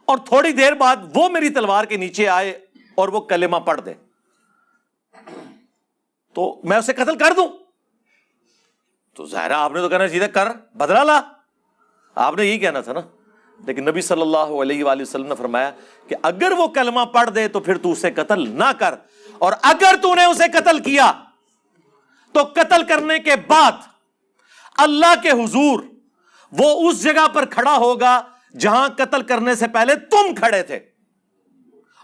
اور تھوڑی دیر بعد وہ میری تلوار کے نیچے آئے اور وہ کلمہ پڑھ دے، تو میں اسے قتل کر دوں؟ تو ظاہر آپ نے تو کہنا چاہیے کر، بدلہ لا، آپ نے یہی کہنا تھا نا۔ لیکن نبی صلی اللہ علیہ وآلہ وسلم نے فرمایا کہ اگر وہ کلمہ پڑھ دے تو پھر تو اسے قتل نہ کر، اور اگر تو نے اسے قتل کیا تو قتل کرنے کے بعد اللہ کے حضور وہ اس جگہ پر کھڑا ہوگا جہاں قتل کرنے سے پہلے تم کھڑے تھے،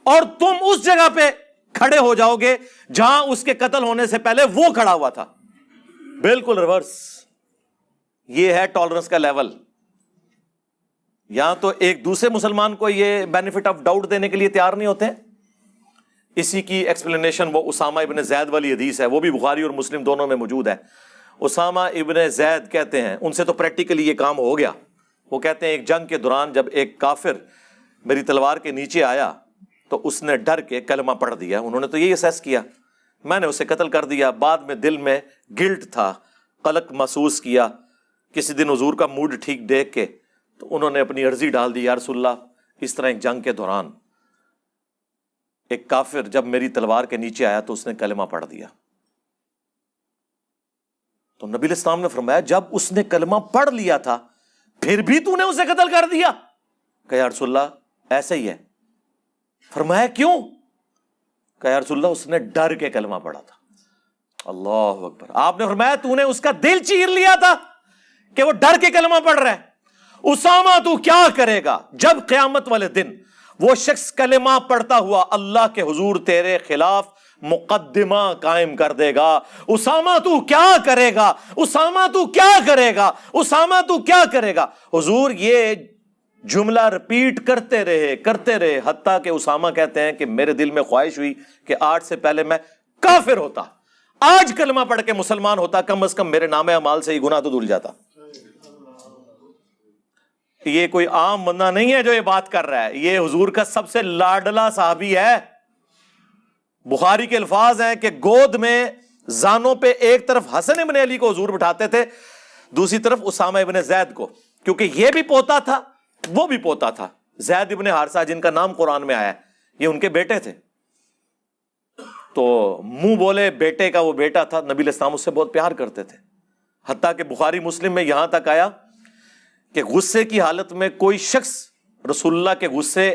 اور تم اس جگہ پہ کھڑے ہو جاؤ گے جہاں اس کے قتل ہونے سے پہلے وہ کھڑا ہوا تھا۔ بالکل ریورس، یہ ہے ٹالرنس کا لیول۔ یہاں تو ایک دوسرے مسلمان کو یہ بینیفٹ آف ڈاؤٹ دینے کے لیے تیار نہیں ہوتے۔ اسی کی ایکسپلینیشن وہ اسامہ ابن زید والی حدیث ہے، وہ بھی بخاری اور مسلم دونوں میں موجود ہے۔ اسامہ ابن زید کہتے ہیں، ان سے تو پریکٹیکلی یہ کام ہو گیا، وہ کہتے ہیں ایک جنگ کے دوران جب ایک کافر میری تلوار کے نیچے آیا تو اس نے ڈر کے کلمہ پڑھ دیا، انہوں نے تو یہی اسیس کیا، میں نے اسے قتل کر دیا۔ بعد میں دل میں گلٹ تھا، قلق محسوس کیا، کسی دن حضور کا موڈ ٹھیک دیکھ کے تو انہوں نے اپنی عرضی ڈال دی، یا رسول اللہ اس طرح ایک جنگ کے دوران ایک کافر جب میری تلوار کے نیچے آیا تو اس نے کلمہ پڑھ دیا۔ تو نبی علیہ السلام نے فرمایا جب اس نے کلمہ پڑھ لیا تھا پھر بھی تو نے اسے قتل کر دیا؟ کہ یا رسول اللہ ایسا ہی ہے۔ فرمایا کیوں؟ کہ یا رسول اللہ اس نے ڈر کے کلمہ پڑھا تھا۔ اللہ اکبر۔ آپ نے فرمایا تو نے اس کا دل چیر لیا تھا کہ وہ ڈر کے کلمہ پڑھ رہا ہے۔ اسامہ تو کیا کرے گا جب قیامت والے دن وہ شخص کلمہ پڑھتا ہوا اللہ کے حضور تیرے خلاف مقدمہ قائم کر دے گا؟ اسامہ تو کیا کرے گا؟ اسامہ تو کیا کرے گا؟ اسامہ تو کیا کرے گا؟ حضور یہ جملہ رپیٹ کرتے رہے حتیٰ کہ اسامہ کہتے ہیں کہ میرے دل میں خواہش ہوئی کہ آج سے پہلے میں کافر ہوتا، آج کلمہ پڑھ کے مسلمان ہوتا، کم از کم میرے نام اعمال سے ہی گناہ تو دھل جاتا۔ یہ کوئی عام بندہ نہیں ہے جو یہ بات کر رہا ہے، یہ حضور کا سب سے لاڈلا صحابی ہے۔ بخاری کے الفاظ ہیں کہ گود میں زانوں پہ ایک طرف حسن ابن علی کو حضور بٹھاتے تھے، دوسری طرف اسامہ ابن زید کو، کیونکہ یہ بھی پوتا تھا وہ بھی پوتا تھا۔ زید ابن حارثہ جن کا نام قرآن میں آیا ہے یہ ان کے بیٹے تھے، تو منہ بولے بیٹے کا وہ بیٹا تھا، نبی علیہ السلام اس سے بہت پیار کرتے تھے۔ حتیٰ کہ بخاری مسلم میں یہاں تک آیا کہ غصے کی حالت میں کوئی شخص رسول اللہ کے غصے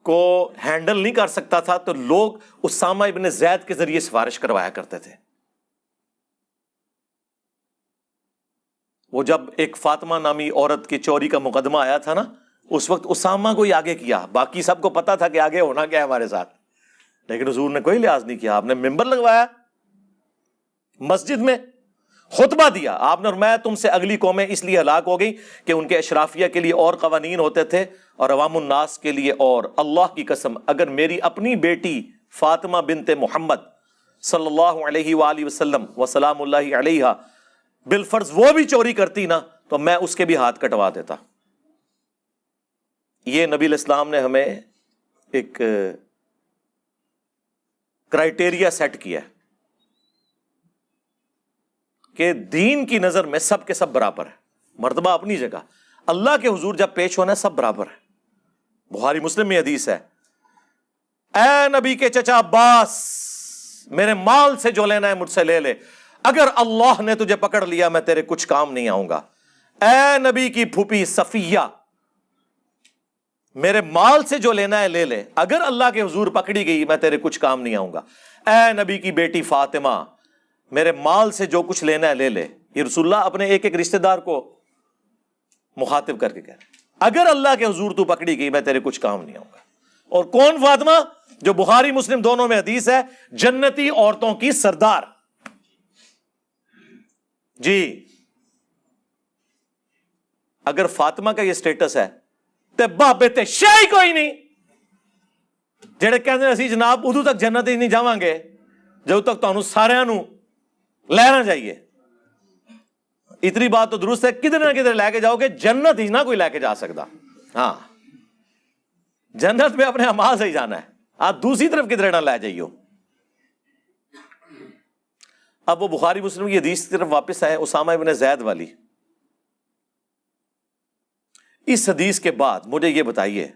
کو ہینڈل نہیں کر سکتا تھا تو لوگ اسامہ ابن زید کے ذریعے سفارش کروایا کرتے تھے۔ وہ جب ایک فاطمہ نامی عورت کی چوری کا مقدمہ آیا تھا نا، اس وقت اسامہ کو ہی آگے کیا، باقی سب کو پتا تھا کہ آگے ہونا کیا ہے ہمارے ساتھ، لیکن حضور نے کوئی لحاظ نہیں کیا۔ آپ نے ممبر لگوایا، مسجد میں خطبہ دیا، آپ نے فرمایا تم سے اگلی قومیں اس لیے ہلاک ہو گئی کہ ان کے اشرافیہ کے لیے اور قوانین ہوتے تھے اور عوام الناس کے لیے اور۔ اللہ کی قسم اگر میری اپنی بیٹی فاطمہ بنت محمد صلی اللہ علیہ وآلہ وسلم وسلام اللہ علیہ بالفرض وہ بھی چوری کرتی نا تو میں اس کے بھی ہاتھ کٹوا دیتا۔ یہ نبی علیہ السلام نے ہمیں ایک کرائٹیریا سیٹ کیا ہے کہ دین کی نظر میں سب کے سب برابر ہے، مرتبہ اپنی جگہ، اللہ کے حضور جب پیش ہونا ہے سب برابر ہے۔ بخاری مسلم میں حدیث ہے، اے نبی کے چچا عباس میرے مال سے جو لینا ہے مجھ سے لے لے، اگر اللہ نے تجھے پکڑ لیا میں تیرے کچھ کام نہیں آؤں گا۔ اے نبی کی پھوپھی صفیہ میرے مال سے جو لینا ہے لے لے، اگر اللہ کے حضور پکڑی گئی میں تیرے کچھ کام نہیں آؤں گا۔ اے نبی کی بیٹی فاطمہ میرے مال سے جو کچھ لینا ہے لے لے۔ یہ رسول اللہ اپنے ایک ایک رشتہ دار کو مخاطب کر کے کہہ رہے، اگر اللہ کے حضور تو پکڑی گئی میں تیرے کچھ کام نہیں آؤں گا۔ اور کون فاطمہ؟ جو بخاری مسلم دونوں میں حدیث ہے، جنتی عورتوں کی سردار. جی اگر فاطمہ کا یہ سٹیٹس ہے تے بابے تے شاہی کوئی نہیں جڑے کہندے اسی جناب ادو تک جنت ہی نہیں جاواں گے جب تک تانوں ساریاں نو لینا چاہیے. اتنی بات تو درست ہے، کدھر نہ کدھر لے کے جاؤ گے، جنت ہی نہ کوئی لے کے جا سکتا. ہاں جنت میں اپنے اعمال سے ہی جانا ہے، آپ دوسری طرف کدھر نہ لے جائیو. اب وہ بخاری مسلم کی حدیث کی طرف واپس آئے، اسامہ ابن زید والی. اس حدیث کے بعد مجھے یہ بتائیے،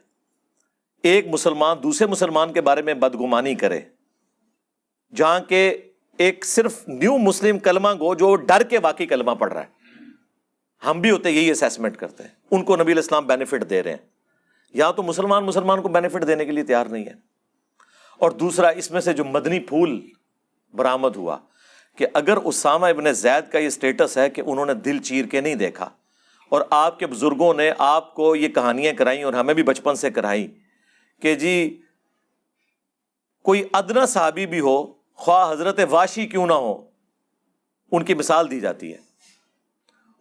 ایک مسلمان دوسرے مسلمان کے بارے میں بدگمانی کرے، جہاں کہ ایک صرف نیو مسلم کلمہ گو جو ڈر کے واقعی کلمہ پڑھ رہا ہے، ہم بھی ہوتے یہی اسیسمنٹ کرتے ہیں، ان کو نبی علیہ السلام بینیفٹ دے رہے ہیں، یہاں تو مسلمان کو بینیفٹ دینے کے لیے تیار نہیں ہے. اور دوسرا اس میں سے جو مدنی پھول برآمد ہوا کہ اگر اسامہ ابن زید کا یہ سٹیٹس ہے کہ انہوں نے دل چیر کے نہیں دیکھا، اور آپ کے بزرگوں نے آپ کو یہ کہانیاں کرائیں اور ہمیں بھی بچپن سے کرائی کہ جی کوئی ادنا صحابی بھی ہو، خواہ حضرت واشی کیوں نہ ہو، ان کی مثال دی جاتی ہے.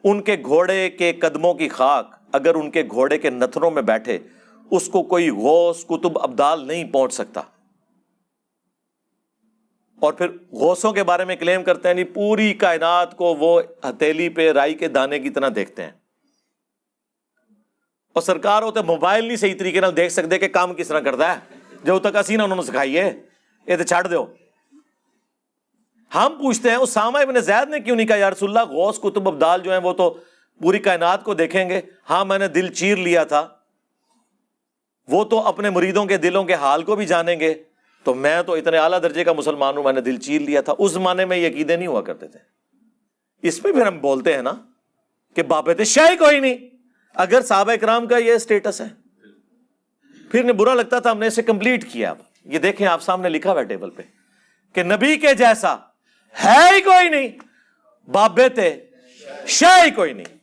ان کے گھوڑے کے قدموں کی خاک اگر ان کے گھوڑے کے نتھنوں میں بیٹھے اس کو کوئی غوث کتب ابدال نہیں پہنچ سکتا. اور پھر غوثوں کے بارے میں کلیم کرتے ہیں نہیں پوری کائنات کو وہ ہتھیلی پہ رائی کے دانے کی طرح دیکھتے ہیں، اور سرکار ہوتے موبائل نہیں صحیح طریقے نال دیکھ سکتے کہ کام کس طرح کرتا ہے، جب تک اسی نہ انہوں نے سکھائیے یہ تو چھڑ دو. ہم پوچھتے ہیں اسامہ ابن زید نے کیوں نہیں کہا یا رسول اللہ غوث کتب ابدال جو ہیں وہ تو پوری کائنات کو دیکھیں گے، ہاں میں نے دل چیر لیا تھا، وہ تو اپنے مریدوں کے دلوں کے حال کو بھی جانیں گے، تو میں تو اتنے اعلیٰ درجے کا مسلمان ہوں، میں نے دل چیر لیا تھا. اس زمانے میں یہ عقیدے نہیں ہوا کرتے تھے. اس پہ پھر ہم بولتے ہیں نا کہ بابت شاہی کوئی نہیں اگر صحابہ کرام کا یہ سٹیٹس ہے. پھر انہیں برا لگتا تھا، ہم نے اسے کمپلیٹ کیا. اب یہ دیکھیں آپ سامنے لکھا ہوا ہے ٹیبل پہ کہ نبی کے جیسا ہے ہی کوئی نہیں، بابت شاہی کوئی نہیں.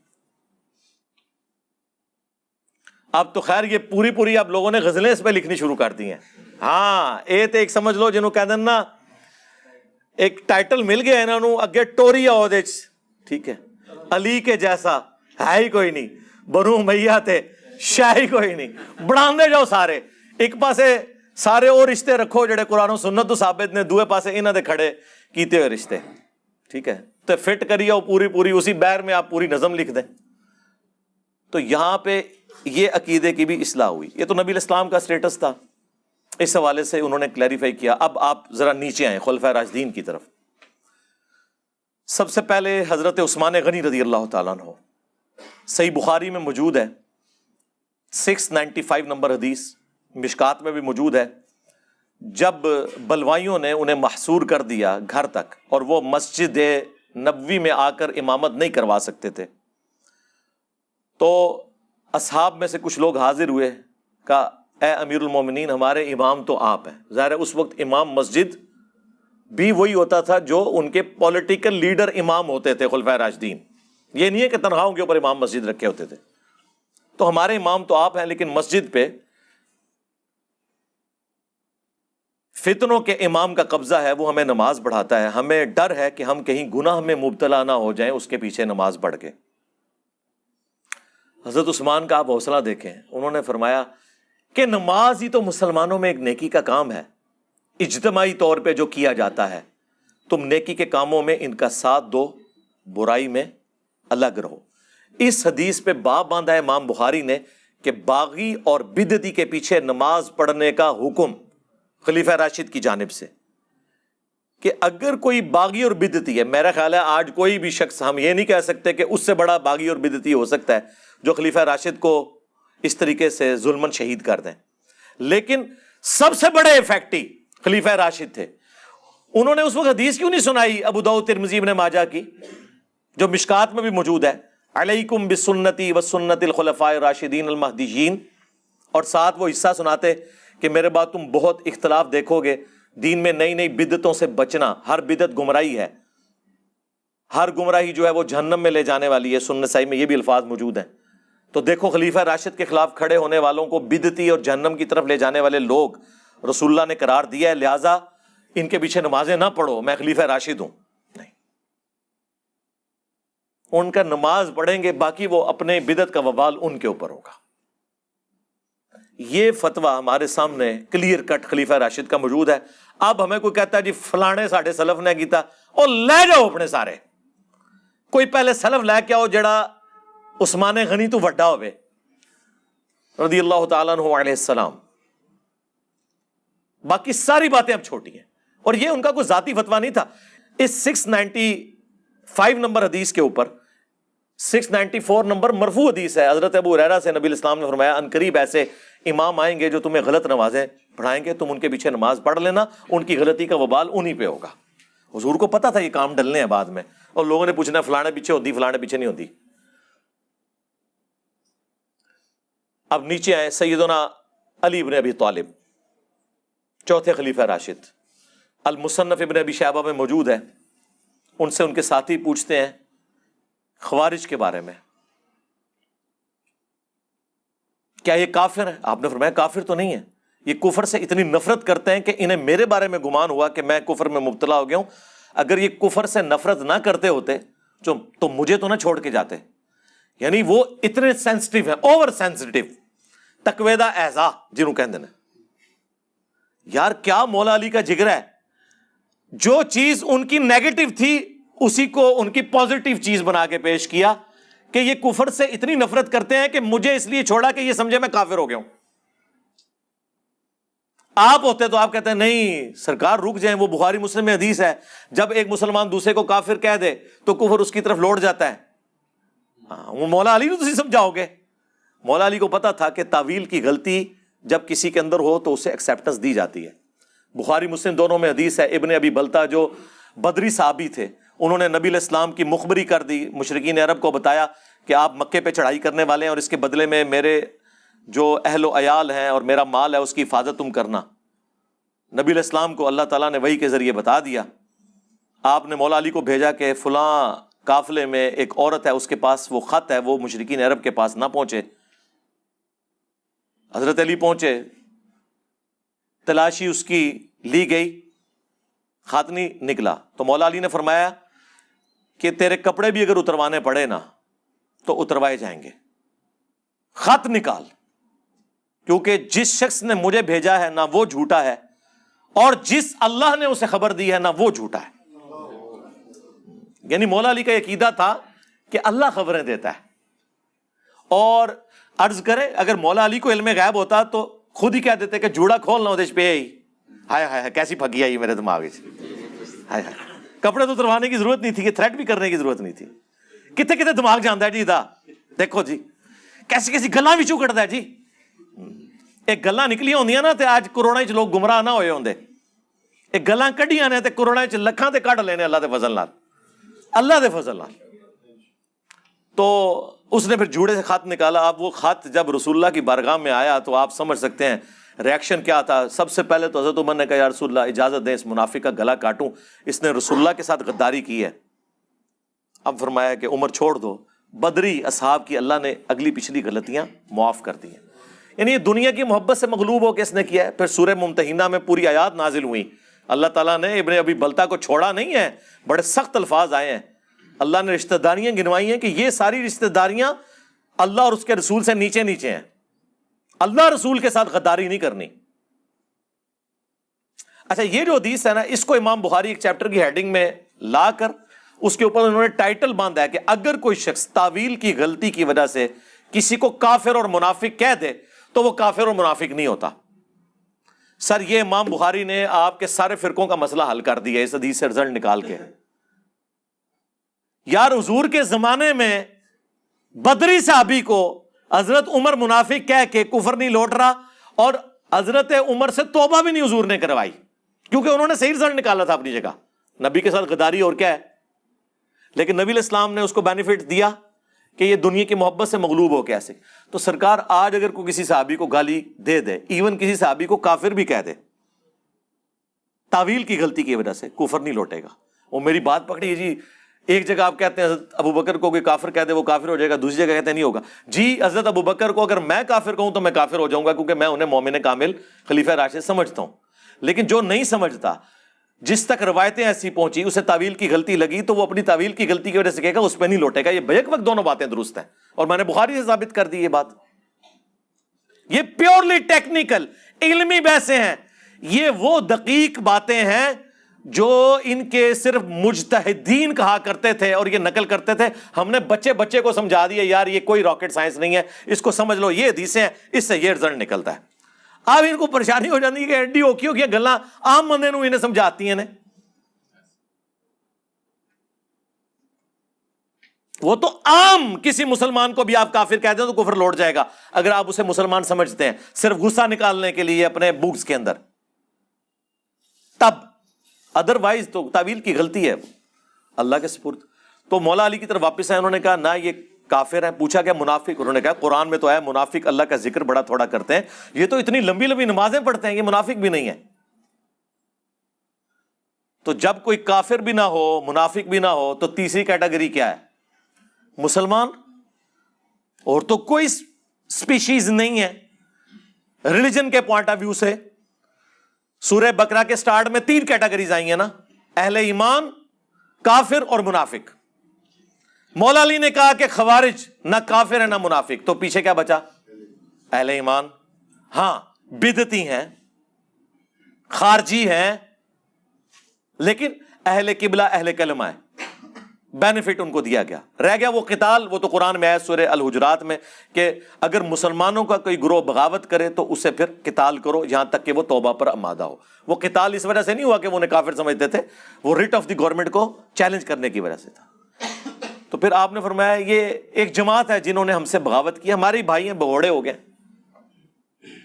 اب تو خیر یہ پوری اب لوگوں نے غزلیں اس پہ لکھنی شروع کر دی ہیں. ہاں اے تے ایک سمجھ لو جنہوں کہہ نا ایک ٹائٹل مل گیا انہوں نے اگے ٹوری آؤ دے، ٹھیک ہے، علی کے جیسا ہے ہی کوئی نہیں، بنو امیہ تے شاہی کوئی نہیں. بڑھاندے جاؤ سارے، ایک پاسے سارے وہ رشتے رکھو جڑے قرآن و سنت تو ثابت نے، دوے پاسے انہاں دے کھڑے کیتے ہوئے رشتے، ٹھیک ہے، تو فٹ کری آؤ پوری اسی بیر میں آپ پوری نظم لکھ دیں. تو یہاں پہ یہ عقیدے کی بھی اصلاح ہوئی. یہ تو نبی علیہ السلام کا سٹیٹس تھا، اس حوالے سے انہوں نے کلیریفائی کیا. اب آپ ذرا نیچے آئیں خلفائے راشدین کی طرف. سب سے پہلے حضرت عثمان غنی رضی اللہ تعالیٰ عنہ، صحیح بخاری میں موجود ہے، 695 نمبر حدیث، مشکات میں بھی موجود ہے. جب بلوائیوں نے انہیں محصور کر دیا گھر تک اور وہ مسجد نبوی میں آ کر امامت نہیں کروا سکتے تھے، تو اصحاب میں سے کچھ لوگ حاضر ہوئے، کہا اے امیر المومنین ہمارے امام تو آپ ہیں. ظاہر ہے اس وقت امام مسجد بھی وہی ہوتا تھا جو ان کے پولیٹیکل لیڈر امام ہوتے تھے خلفائے راشدین. یہ نہیں ہے کہ تنخواہوں کے اوپر امام مسجد رکھے ہوتے تھے. تو ہمارے امام تو آپ ہیں لیکن مسجد پہ فتنوں کے امام کا قبضہ ہے، وہ ہمیں نماز پڑھاتا ہے، ہمیں ڈر ہے کہ ہم کہیں گناہ میں مبتلا نہ ہو جائیں اس کے پیچھے نماز پڑھ کے. حضرت عثمان کا آپ حوصلہ دیکھیں، انہوں نے فرمایا کہ نماز ہی تو مسلمانوں میں ایک نیکی کا کام ہے، اجتماعی طور پہ جو کیا جاتا ہے، تم نیکی کے کاموں میں ان کا ساتھ دو، برائی میں الگ رہو. اس حدیث پہ باب باندھا ہے امام بخاری نے کہ باغی اور بدعتی کے پیچھے نماز پڑھنے کا حکم خلیفہ راشد کی جانب سے، کہ اگر کوئی باغی اور بدعتی ہے، میرا خیال ہے آج کوئی بھی شخص ہم یہ نہیں کہہ سکتے کہ اس سے بڑا باغی اور بدعتی ہو سکتا ہے جو خلیفہ راشد کو اس طریقے سے ظلمن شہید کر دیں، لیکن سب سے بڑے افیکٹی خلیفہ راشد تھے. انہوں نے اس وقت حدیث کیوں نہیں سنائی ابو داؤد ترمذی ابن ماجہ کی جو مشکات میں بھی موجود ہے، علیکم بسنتی وسنت الخلفاء الراشدین المہدیین، اور ساتھ وہ حصہ سناتے کہ میرے بعد تم بہت اختلاف دیکھو گے، دین میں نئی نئی بدعتوں سے بچنا، ہر بدعت گمراہی ہے، ہر گمراہی جو ہے وہ جہنم میں لے جانے والی ہے. سنن نسائی میں یہ بھی الفاظ موجود ہیں. تو دیکھو خلیفہ راشد کے خلاف کھڑے ہونے والوں کو بدعتی اور جہنم کی طرف لے جانے والے لوگ رسول اللہ نے قرار دیا ہے، لہذا ان کے پیچھے نمازیں نہ پڑھو، میں خلیفہ راشد ہوں. نہیں، ان کا نماز پڑھیں گے، باقی وہ اپنے بدعت کا وبال ان کے اوپر ہوگا. یہ فتویٰ ہمارے سامنے کلیئر کٹ خلیفہ راشد کا موجود ہے. اب ہمیں کوئی کہتا ہے جی فلانے ساڈے سلف نے کیتا، اور لے جاؤ اپنے سارے، کوئی پہلے سلف لے کے آؤ جڑا عثمان غنی تو وڈا ہوئے رضی اللہ تعالیٰ عنہ علیہ السلام. باقی ساری باتیں اب چھوٹی ہیں. اور یہ ان کا کوئی ذاتی فتویٰ نہیں تھا. اس 695 نمبر حدیث کے اوپر 694 نمبر مرفوع حدیث ہے، حضرت ابو ہریرہ سے نبی الاسلام نے فرمایا ان قریب ایسے امام آئیں گے جو تمہیں غلط نمازیں پڑھائیں گے، تم ان کے پیچھے نماز پڑھ لینا، ان کی غلطی کا وبال انہی پہ ہوگا. حضور کو پتا تھا یہ کام ڈلنے ہیں بعد میں، اور لوگوں نے پوچھنا فلانے پیچھے ہوتی فلانے پیچھے نہیں ہوتی. اب نیچے آئے سیدنا علی ابن ابی طالب، چوتھے خلیفہ راشد، المصنف ابن ابی شیبہ میں موجود ہے. ان سے ان کے ساتھی پوچھتے ہیں خوارج کے بارے میں، کیا یہ کافر ہے؟ آپ نے فرمایا کافر تو نہیں ہے، یہ کفر سے اتنی نفرت کرتے ہیں کہ انہیں میرے بارے میں گمان ہوا کہ میں کفر میں مبتلا ہو گیا ہوں. اگر یہ کفر سے نفرت نہ کرتے ہوتے تو مجھے تو نہ چھوڑ کے جاتے. یعنی وہ اتنے سینسٹیو ہیں، اوور سینسٹیو، تقویدہ اعضا جنہوں کہندے ہیں. یار کیا مولا علی کا جگر ہے، جو چیز ان کی نیگیٹو تھی اسی کو ان کی پازیٹیو چیز بنا کے پیش کیا کہ یہ کفر سے اتنی نفرت کرتے ہیں کہ مجھے اس لیے چھوڑا کہ یہ سمجھے میں کافر ہو گیا ہوں. آپ ہوتے تو آپ کہتے ہیں نہیں سرکار رک جائیں، وہ بخاری مسلم میں حدیث ہے جب ایک مسلمان دوسرے کو کافر کہہ دے تو کفر اس کی طرف لوٹ جاتا ہے. وہ مولا علی کو تسی سمجھاؤ گے. مولا علی کو پتا تھا کہ تعویل کی غلطی جب کسی کے اندر ہو تو اسے ایکسیپٹنس دی جاتی ہے. بخاری مسلم دونوں میں حدیث ہے، ابن ابی بلتا جو بدری صحابی تھے، انہوں نے نبی علیہ السلام کی مخبری کر دی، مشرکین عرب کو بتایا کہ آپ مکے پہ چڑھائی کرنے والے ہیں اور اس کے بدلے میں میرے جو اہل و عیال ہیں اور میرا مال ہے اس کی حفاظت تم کرنا. نبی علیہ السلام کو اللہ تعالیٰ نے وحی کے ذریعے بتا دیا. آپ نے مولا علی کو بھیجا کہ فلاں قافلے میں ایک عورت ہے، اس کے پاس وہ خط ہے، وہ مشرکین عرب کے پاس نہ پہنچے. حضرت علی پہنچے، تلاشی اس کی لی گئی، خط نہیں نکلا. تو مولا علی نے فرمایا کہ تیرے کپڑے بھی اگر اتروانے پڑے نا تو اتروائے جائیں گے، خط نکال، کیونکہ جس شخص نے مجھے بھیجا ہے نہ وہ جھوٹا ہے اور جس اللہ نے اسے خبر دی ہے نہ وہ جھوٹا ہے. یعنی مولا علی کا عقیدہ تھا کہ اللہ خبریں دیتا ہے. اور عرض کرے اگر مولا علی کو علم غیب ہوتا تو خود ہی کہہ دیتے کہ جوڑا کھولنا ہوتے پہ ہی ہائے ہائے کیسی پھگی آئی میرے دماغ میں، ہائے ہائے کپڑے تو اتروانے کی ضرورت نہیں تھی، کہ تھریٹ بھی کرنے کی ضرورت نہیں تھی. کتنے کتنے دماغ جانتا ہے جی دا، دیکھو جی کیسی کیسی گلاں بھی چکڑتا ہے جی. ایک گلاں نکلیاں ہوندیاں نا تے آج کروڑاں وچ لوگ گمراہ نہ ہوئے ہوندے. ایک گلاں کڈیاں نے تے کروڑاں وچ لکھاں تے کڈ لینے اللہ دے فضل نال، اللہ دے فضل نال. تو اس نے پھر جوڑے سے خط نکالا. اب وہ خط جب رسول اللہ کی بارگاہ میں آیا تو آپ سمجھ سکتے ہیں ریاکشن کیا تھا. سب سے پہلے تو حضرت عمر نے کہا یا رسول اللہ اجازت دیں اس منافق کا گلا کاٹوں، اس نے رسول اللہ کے ساتھ غداری کی ہے. اب فرمایا کہ عمر چھوڑ دو، بدری اصحاب کی اللہ نے اگلی پچھلی غلطیاں معاف کر دی ہیں. یعنی یہ دنیا کی محبت سے مغلوب ہو کے اس نے کیا ہے. پھر سورہ ممتحنہ میں پوری آیات نازل ہوئی. اللہ تعالیٰ نے ابن ابی بلتا کو چھوڑا نہیں ہے، بڑے سخت الفاظ آئے ہیں. اللہ نے رشتہ داریاں گنوائی ہیں کہ یہ ساری رشتہ داریاں اللہ اور اس کے رسول سے نیچے نیچے ہیں، اللہ رسول کے ساتھ غداری نہیں کرنی. اچھا یہ جو حدیث ہے نا، اس کو امام بخاری ایک چیپٹر کی ہیڈنگ میں لا کر اس کے اوپر انہوں نے ٹائٹل باندھا ہے کہ اگر کوئی شخص تعویل کی غلطی کی وجہ سے کسی کو کافر اور منافق کہہ دے تو وہ کافر اور منافق نہیں ہوتا. سر یہ امام بخاری نے آپ کے سارے فرقوں کا مسئلہ حل کر دیا اس حدیث سے رزلٹ نکال کے. یار حضور کے زمانے میں بدری صحابی کو حضرت عمر منافق کہہ کے کفر نہیں لوٹ رہا، اور حضرت عمر سے توبہ بھی نہیں حضور نے کروائی، کیونکہ انہوں نے صحیح رزلٹ نکالا تھا اپنی جگہ. نبی کے ساتھ غداری اور کیا ہے. لیکن نبی علیہ السلام نے اس کو بینیفٹ دیا کہ یہ دنیا کی محبت سے مغلوب ہو کیسے. تو سرکار آج اگر کوئی کسی صحابی کو گالی دے دے، ایون کسی صحابی کو کافر بھی کہہ دے، تعویل کی غلطی کی وجہ سے کفر نہیں لوٹے گا. وہ میری بات پکڑی جی، ایک جگہ آپ کہتے ہیں حضرت ابو بکر کو کوئی کافر کہہ دے وہ کافر ہو جائے گا، دوسری جگہ کہتے ہیں نہیں ہوگا. جی حضرت ابو بکر کو اگر میں کافر کہوں تو میں کافر ہو جاؤں گا، کیونکہ میں انہیں مومن کامل خلیفہ راشد سمجھتا ہوں. لیکن جو نہیں سمجھتا، جس تک روایتیں ایسی پہنچی، اسے تعویل کی غلطی لگی، تو وہ اپنی تعویل کی غلطی کی وجہ سے کہے گا، اس پہ نہیں لوٹے گا. یہ بیک وقت دونوں باتیں درست ہیں، اور میں نے بخاری سے ثابت کر دی یہ بات. یہ پیورلی ٹیکنیکل علمی بحثیں ہیں. یہ وہ دقیق باتیں ہیں جو ان کے صرف مجتہدین کہا کرتے تھے اور یہ نقل کرتے تھے. ہم نے بچے کو سمجھا دیا یار یہ کوئی راکٹ سائنس نہیں ہے، اس کو سمجھ لو، یہ حدیثیں ہیں، اس سے یہ رزلٹ نکلتا ہے. اب ان کو پریشانی ہو جاتی ہے کہ ایڈی اوکیو کی گلاں عام بندے نوں انہیں سمجھاتی ہیں. وہ تو عام کسی مسلمان کو بھی آپ کافر کہہ دیں تو کفر لوٹ جائے گا اگر آپ اسے مسلمان سمجھتے ہیں صرف غصہ نکالنے کے لیے اپنے بوکس کے اندر. تب ادروائز تو تعویل کی غلطی ہے اللہ کے سپرد. تو مولا علی کی طرف واپس آئے، انہوں نے کہا نہ یہ کافر ہے. پوچھا کہ منافق؟ انہوں نے کہا قرآن میں تو ہے منافق اللہ کا ذکر بڑا تھوڑا کرتے ہیں، یہ تو اتنی لمبی لمبی نمازیں پڑھتے ہیں، یہ منافق بھی نہیں ہے. تو جب کوئی کافر بھی نہ ہو منافق بھی نہ ہو تو تیسری کیٹیگری کیا ہے؟ مسلمان. اور تو کوئی اسپیشیز نہیں ہے ریلیجن کے پوائنٹ آف ویو سے. سورہ بقرہ کے سٹارٹ میں 3 کیٹیگریز آئی ہیں نا، اہل ایمان، کافر اور منافق. مولا علی نے کہا کہ خوارج نہ کافر ہے نہ منافق، تو پیچھے کیا بچا؟ اہل ایمان. ہاں بدعتی ہیں، خارجی ہیں، لیکن اہل قبلہ اہل کلمہ ہے، بینیفٹ ان کو دیا گیا. رہ گیا وہ قتال، وہ تو قرآن میں ہے سورہ الحجرات میں کہ اگر مسلمانوں کا کوئی گروہ بغاوت کرے تو اسے پھر قتال کرو یہاں تک کہ وہ توبہ پر آمادہ ہو. وہ قتال اس وجہ سے نہیں ہوا کہ وہ انہیں کافر سمجھتے تھے، وہ ریٹ آف دی گورنمنٹ کو چیلنج کرنے کی وجہ سے تھا. تو پھر آپ نے فرمایا یہ ایک جماعت ہے جنہوں نے ہم سے بغاوت کی، ہمارے بھائی ہیں، بھگوڑے ہو گئے.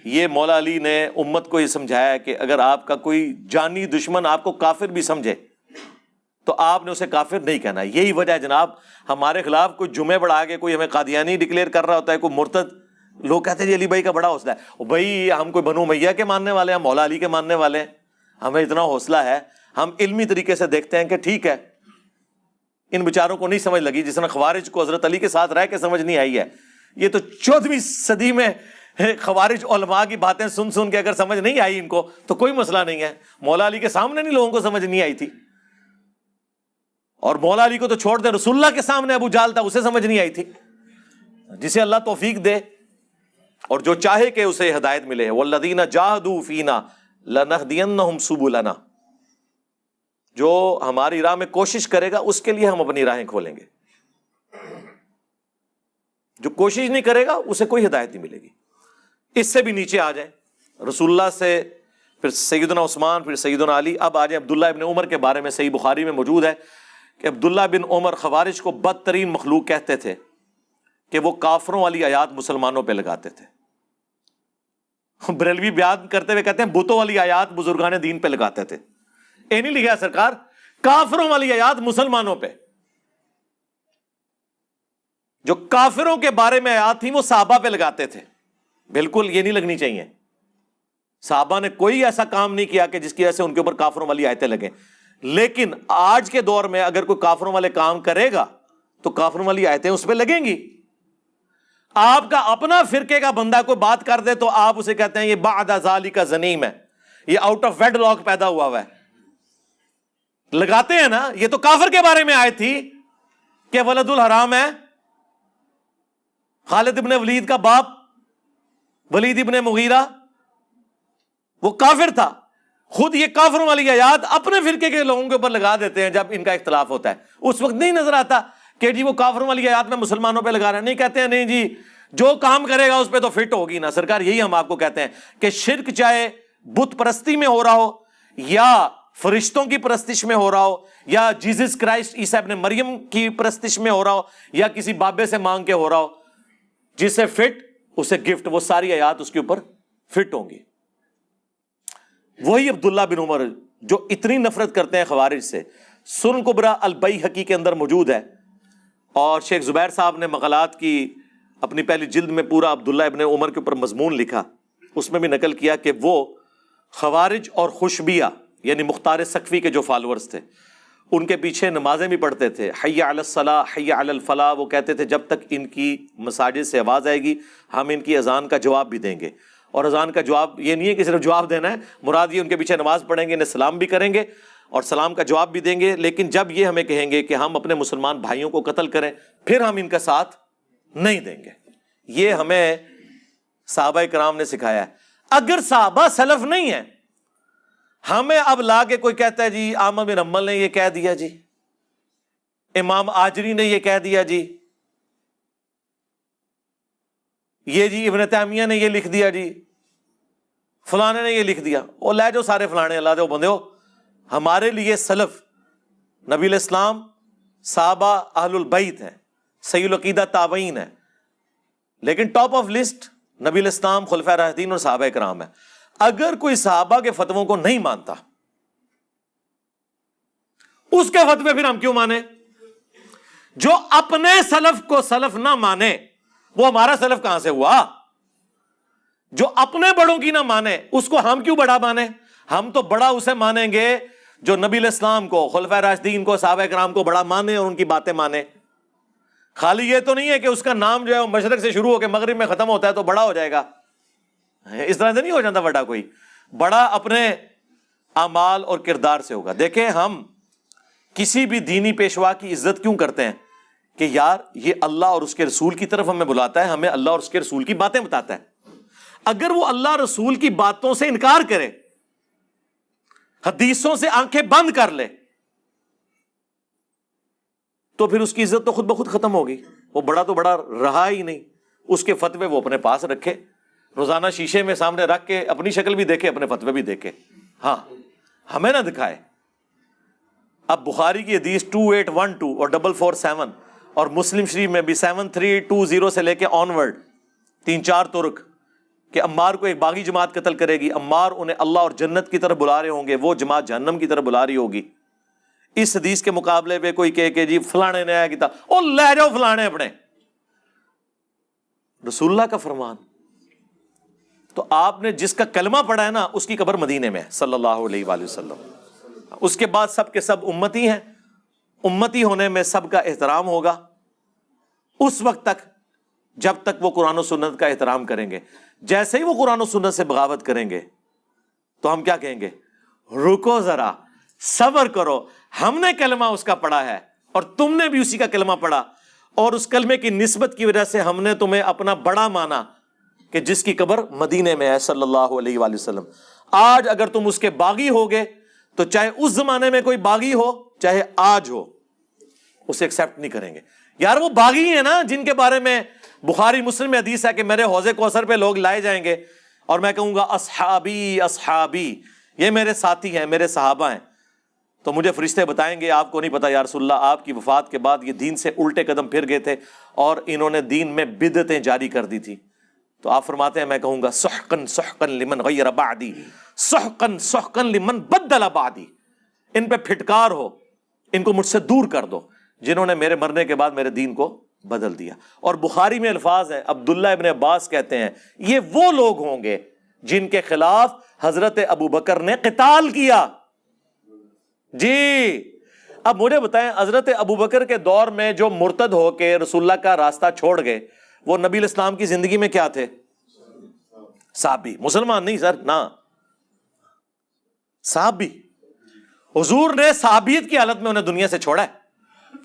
یہ مولا علی نے امت کو یہ سمجھایا کہ اگر آپ کا کوئی جانی دشمن آپ کو کافر بھی سمجھے تو آپ نے اسے کافر نہیں کہنا. یہی وجہ ہے جناب ہمارے خلاف کوئی جمعے بڑھا کے کوئی ہمیں قادیانی ڈکلیئر کر رہا ہوتا ہے، کوئی مرتد، لوگ کہتے ہیں جی علی بھائی کا بڑا حوصلہ ہے. بھائی ہم کوئی بنو امیہ کے ماننے والے ہیں، مولا علی کے ماننے والے ہیں، ہمیں اتنا حوصلہ ہے. ہم علمی طریقے سے دیکھتے ہیں کہ ٹھیک ہے ان بیچاروں کو نہیں سمجھ لگی، جس طرح خوارج کو حضرت علی کے ساتھ رہ کے سمجھ نہیں آئی ہے. یہ تو 14ویں صدی میں خوارج علماء کی باتیں سن سن کے اگر سمجھ نہیں آئی ان کو تو کوئی مسئلہ نہیں ہے. مولا علی کے سامنے نہیں لوگوں کو سمجھ نہیں آئی تھی، اور مولا علی کو تو چھوڑ دیں، رسول اللہ کے سامنے ابو جہل تھا اسے سمجھ نہیں آئی تھی. جسے اللہ توفیق دے اور جو چاہے کہ اسے ہدایت ملے. والذین جاہدوا فینا لنہدینہم سبلنا، جو ہماری راہ میں کوشش کرے گا اس کے لیے ہم اپنی راہیں کھولیں گے، جو کوشش نہیں کرے گا اسے کوئی ہدایت نہیں ملے گی. اس سے بھی نیچے آ جائیں رسول اللہ سے، پھر سیدنا عثمان، پھر سیدنا علی. اب آ جائیں عبداللہ ابن عمر کے بارے میں. صحیح بخاری میں موجود ہے کہ عبداللہ بن عمر خوارج کو بدترین مخلوق کہتے تھے کہ وہ کافروں والی آیات مسلمانوں پہ لگاتے تھے. بریلوی بیان کرتے ہوئے کہتے ہیں بتوں والی آیات بزرگان دین پہ لگاتے تھے. اے نہیں لکھا سرکار، کافروں والی آیات مسلمانوں پہ. جو کافروں کے بارے میں آیات تھی وہ صحابہ پہ لگاتے تھے. بالکل یہ نہیں لگنی چاہیے. صحابہ نے کوئی ایسا کام نہیں کیا کہ جس کی وجہ سے ان کے اوپر کافروں والی آیتیں لگیں. لیکن آج کے دور میں اگر کوئی کافروں والے کام کرے گا تو کافروں والی آیتیں اس پہ لگیں گی. آپ کا اپنا فرقے کا بندہ کوئی بات کر دے تو آپ اسے کہتے ہیں یہ بعد ذالک زنیم ہے، یہ آؤٹ آف ویڈ لاک پیدا ہوا ہے. لگاتے ہیں نا. یہ تو کافر کے بارے میں آیت تھی کہ ولد الحرام ہے، خالد ابن ولید کا باپ ولید ابن مغیرہ وہ کافر تھا. خود یہ کافروں والی آیات اپنے فرقے کے لوگوں کے اوپر لگا دیتے ہیں جب ان کا اختلاف ہوتا ہے. اس وقت نہیں نظر آتا کہ جی وہ کافروں والی آیات میں مسلمانوں پہ لگا رہے ہیں. نہیں کہتے ہیں نہیں جی جو کام کرے گا اس پہ تو فٹ ہوگی نا. سرکار یہی ہم آپ کو کہتے ہیں کہ شرک چاہے بت پرستی میں ہو رہا ہو یا فرشتوں کی پرستش میں ہو رہا ہو یا جیزس کرائسٹ عیسیٰ ابن مریم کی پرستش میں ہو رہا ہو یا کسی بابے سے مانگ کے ہو رہا ہو، جسے فٹ اسے گفٹ، وہ ساری آیات اس کے اوپر فٹ ہوں گی. وہی عبداللہ بن عمر جو اتنی نفرت کرتے ہیں خوارج سے. سنن کبریٰ البیہقی کے اندر موجود ہے، اور شیخ زبیر صاحب نے مقالات کی اپنی پہلی جلد میں پورا عبداللہ ابن عمر کے اوپر مضمون لکھا. اس میں بھی نقل کیا کہ وہ خوارج اور خوشبیہ یعنی مختار سقفی کے جو فالورز تھے ان کے پیچھے نمازیں بھی پڑھتے تھے، حی علی الصلاح حی علی الفلاح، وہ کہتے تھے جب تک ان کی مساجد سے آواز آئے گی ہم ان کی اذان کا جواب بھی دیں گے. اور اذان کا جواب یہ نہیں ہے کہ صرف جواب دینا ہے، مراد یہ ان کے پیچھے نماز پڑھیں گے، انہیں سلام بھی کریں گے اور سلام کا جواب بھی دیں گے. لیکن جب یہ ہمیں کہیں گے کہ ہم اپنے مسلمان بھائیوں کو قتل کریں پھر ہم ان کا ساتھ نہیں دیں گے. یہ ہمیں صحابہ کرام نے سکھایا ہے. اگر صحابہ سلف نہیں ہیں، ہمیں اب لا کے کوئی کہتا ہے جی احمد بن حنبل نے یہ کہہ دیا، جی امام آجری نے یہ کہہ دیا، جی یہ جی ابن تیمیہ نے یہ لکھ دیا، جی فلانے نے یہ لکھ دیا، وہ لے جو سارے فلانے اللہ دے بندے ہو. ہمارے لیے سلف نبی الاسلام صحابہ اہل البیت ہیں، صحیح العقیدہ تابعین ہیں، لیکن ٹاپ آف لسٹ نبی الاسلام خلفائے راشدین اور صحابہ کرام ہیں. اگر کوئی صحابہ کے فتووں کو نہیں مانتا، اس کے فتوے پھر ہم کیوں مانے؟ جو اپنے سلف کو سلف نہ مانے وہ ہمارا سلف کہاں سے ہوا؟ جو اپنے بڑوں کی نہ مانے اس کو ہم کیوں بڑا مانے؟ ہم تو بڑا اسے مانیں گے جو نبی الاسلام کو، خلفائے راشدین کو، صحابہ کرام کو بڑا مانے اور ان کی باتیں مانے. خالی یہ تو نہیں ہے کہ اس کا نام جو ہے وہ مشرق سے شروع ہو کے مغرب میں ختم ہوتا ہے تو بڑا ہو جائے گا. اس طرح سے نہیں ہو جاتا بڑا. کوئی بڑا اپنے اعمال اور کردار سے ہوگا. دیکھیں ہم کسی بھی دینی پیشوا کی عزت کیوں کرتے ہیں کہ یار یہ اللہ اور اس کے رسول کی طرف ہمیں بلاتا ہے، ہمیں اللہ اور اس کے رسول کی باتیں بتاتا ہے. اگر وہ اللہ رسول کی باتوں سے انکار کرے، حدیثوں سے آنکھیں بند کر لے، تو پھر اس کی عزت تو خود بخود ختم ہوگی. وہ بڑا تو بڑا رہا ہی نہیں. اس کے فتوے وہ اپنے پاس رکھے، روزانہ شیشے میں سامنے رکھ کے اپنی شکل بھی دیکھے، اپنے فتوے بھی دیکھے. ہاں ہمیں نہ دکھائے. اب بخاری کی حدیث 2812 اور 447 اور مسلم شریف میں بھی 7320 سے لے کے آنورڈ 3-4 ترک کہ عمار کو ایک باغی جماعت قتل کرے گی، عمار انہیں اللہ اور جنت کی طرف بلا رہے ہوں گے، وہ جماعت جہنم کی طرف بلا رہی ہوگی. اس حدیث کے مقابلے پہ کوئی کہے کہ جی فلانے نے آیا کتاب، او لے جاؤ فلانے اپنے. رسول اللہ کا فرمان. تو آپ نے جس کا کلمہ پڑھا ہے نا اس کی قبر مدینے میں ہے صلی اللہ علیہ وآلہ وسلم. اس کے بعد سب کے سب امتی ہیں، امتی ہونے میں سب کا احترام ہوگا اس وقت تک جب تک وہ قرآن و سنت کا احترام کریں گے. جیسے ہی وہ قرآن و سنت سے بغاوت کریں گے تو ہم کیا کہیں گے؟ رکو ذرا، صبر کرو، ہم نے کلمہ اس کا پڑھا ہے اور تم نے بھی اسی کا کلمہ پڑھا، اور اس کلمے کی نسبت کی وجہ سے ہم نے تمہیں اپنا بڑا مانا کہ جس کی قبر مدینے میں ہے صلی اللہ علیہ وآلہ وسلم. آج اگر تم اس کے باغی ہوگے تو چاہے اس زمانے میں کوئی باغی ہو چاہے آج ہو، اسے ایکسپٹ نہیں کریں گے. یار وہ باغی ہیں نا جن کے بارے میں بخاری مسلم میں حدیث ہے کہ میرے حوض کوثر پہ لوگ لائے جائیں گے اور میں کہوں گا اصحابی اصحابی، یہ میرے ساتھی ہیں، میرے صحابہ ہیں. تو مجھے فرشتے بتائیں گے آپ کو نہیں پتا یا رسول اللہ آپ کی وفات کے بعد یہ دین سے الٹے قدم پھر گئے تھے اور انہوں نے دین میں بدعتیں جاری کر دی تھی. تو آپ فرماتے ہیں میں کہوں گا سحقن سحقن لمن غیر بعدی، سحقن سحقن لمن بدل بعدی. ان پہ پھٹکار ہو، ان کو مجھ سے دور کر دو جنہوں نے میرے مرنے کے بعد میرے دین کو بدل دیا. اور بخاری میں الفاظ ہیں، عبداللہ ابن عباس کہتے ہیں یہ وہ لوگ ہوں گے جن کے خلاف حضرت ابوبکر نے قتال کیا. جی اب مجھے بتائیں حضرت ابوبکر کے دور میں جو مرتد ہو کے رسول اللہ کا راستہ چھوڑ گئے وہ نبی الاسلام کی زندگی میں کیا تھے؟ صحابی. مسلمان نہیں سر، نہ صحابی. حضور نے صحابیت کی حالت میں انہیں دنیا سے چھوڑا ہے.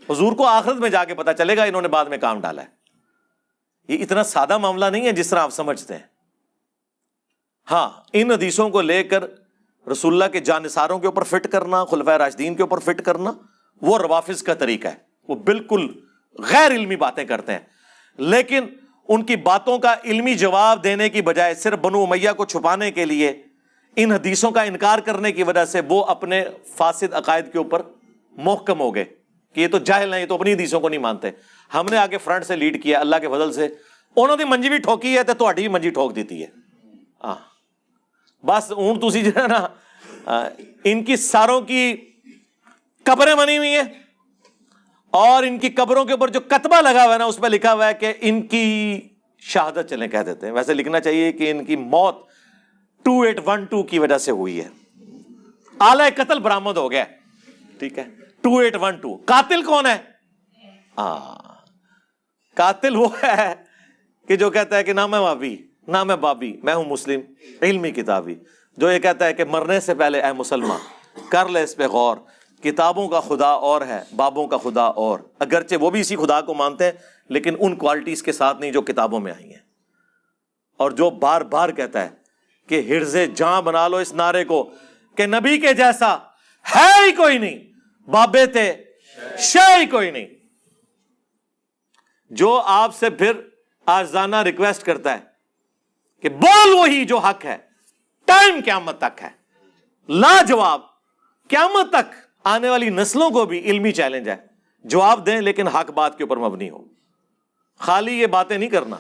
حضور کو آخرت میں جا کے پتا چلے گا انہوں نے بعد میں کام ڈالا ہے. یہ اتنا سادہ معاملہ نہیں ہے جس طرح آپ سمجھتے ہیں. ہاں ان حدیثوں کو لے کر رسول اللہ کے جانثاروں کے اوپر فٹ کرنا، خلفائے راشدین کے اوپر فٹ کرنا، وہ روافظ کا طریقہ ہے. وہ بالکل غیر علمی باتیں کرتے ہیں، لیکن ان کی باتوں کا علمی جواب دینے کی بجائے صرف بنو امیہ کو چھپانے کے لیے ان حدیثوں کا انکار کرنے کی وجہ سے وہ اپنے فاسد عقائد کے اوپر محکم ہو گئے کہ یہ تو جاہل ہیں، یہ تو اپنی حدیثوں کو نہیں مانتے. ہم نے آگے فرنٹ سے لیڈ کیا اللہ کے فضل سے. انہوں نے منجی بھی ٹھوکی ہے تو تہاڈی بھی منجی ٹھوک دیتی ہے. ہاں بس ہوں تسی جو ہے نا ان کی ساروں کی قبریں بنی ہوئی ہیں اور ان کی قبروں کے اوپر جو کتبہ لگا ہوا ہے نا اس پہ لکھا ہوا ہے کہ ان کی شہادت چلیں کہہ دیتے ہیں. ویسے لکھنا چاہیے کہ ان کی موت 2812 کی وجہ سے ہوئی ہے. آلہ قتل برآمد ہو گیا. ٹھیک ہے 2812. قاتل کون ہے؟ قاتل وہ ہے کہ جو کہتا ہے کہ نہ میں وابی نہ میں بابی، میں ہوں مسلم علمی کتابی، جو یہ کہتا ہے کہ مرنے سے پہلے اے مسلمان کر لے اس پہ غور، کتابوں کا خدا اور ہے، بابوں کا خدا اور، اگرچہ وہ بھی اسی خدا کو مانتے ہیں لیکن ان کوالٹیز کے ساتھ نہیں جو کتابوں میں آئی ہیں۔ اور جو بار بار کہتا ہے کہ حرز جاں بنا لو اس نعرے کو کہ نبی کے جیسا ہے ہی کوئی نہیں، بابے تھے شے ہی کوئی نہیں، جو آپ سے پھر آجزانہ ریکویسٹ کرتا ہے کہ بول وہی جو حق ہے، ٹائم قیامت تک ہے، لاجواب، قیامت تک آنے والی نسلوں کو بھی علمی چیلنج ہے، جواب دیں لیکن حق بات کے اوپر مبنی ہو، خالی یہ باتیں نہیں کرنا،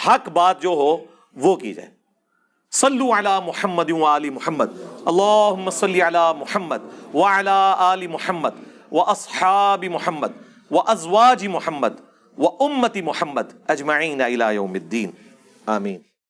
حق بات جو ہو وہ کی جائے۔ صلو علی محمد وآل محمد، اللہم صلی علی محمد وعلی آل محمد واصحاب محمد وازواج محمد وامت محمد اجمعین الی یوم الدین، آمین۔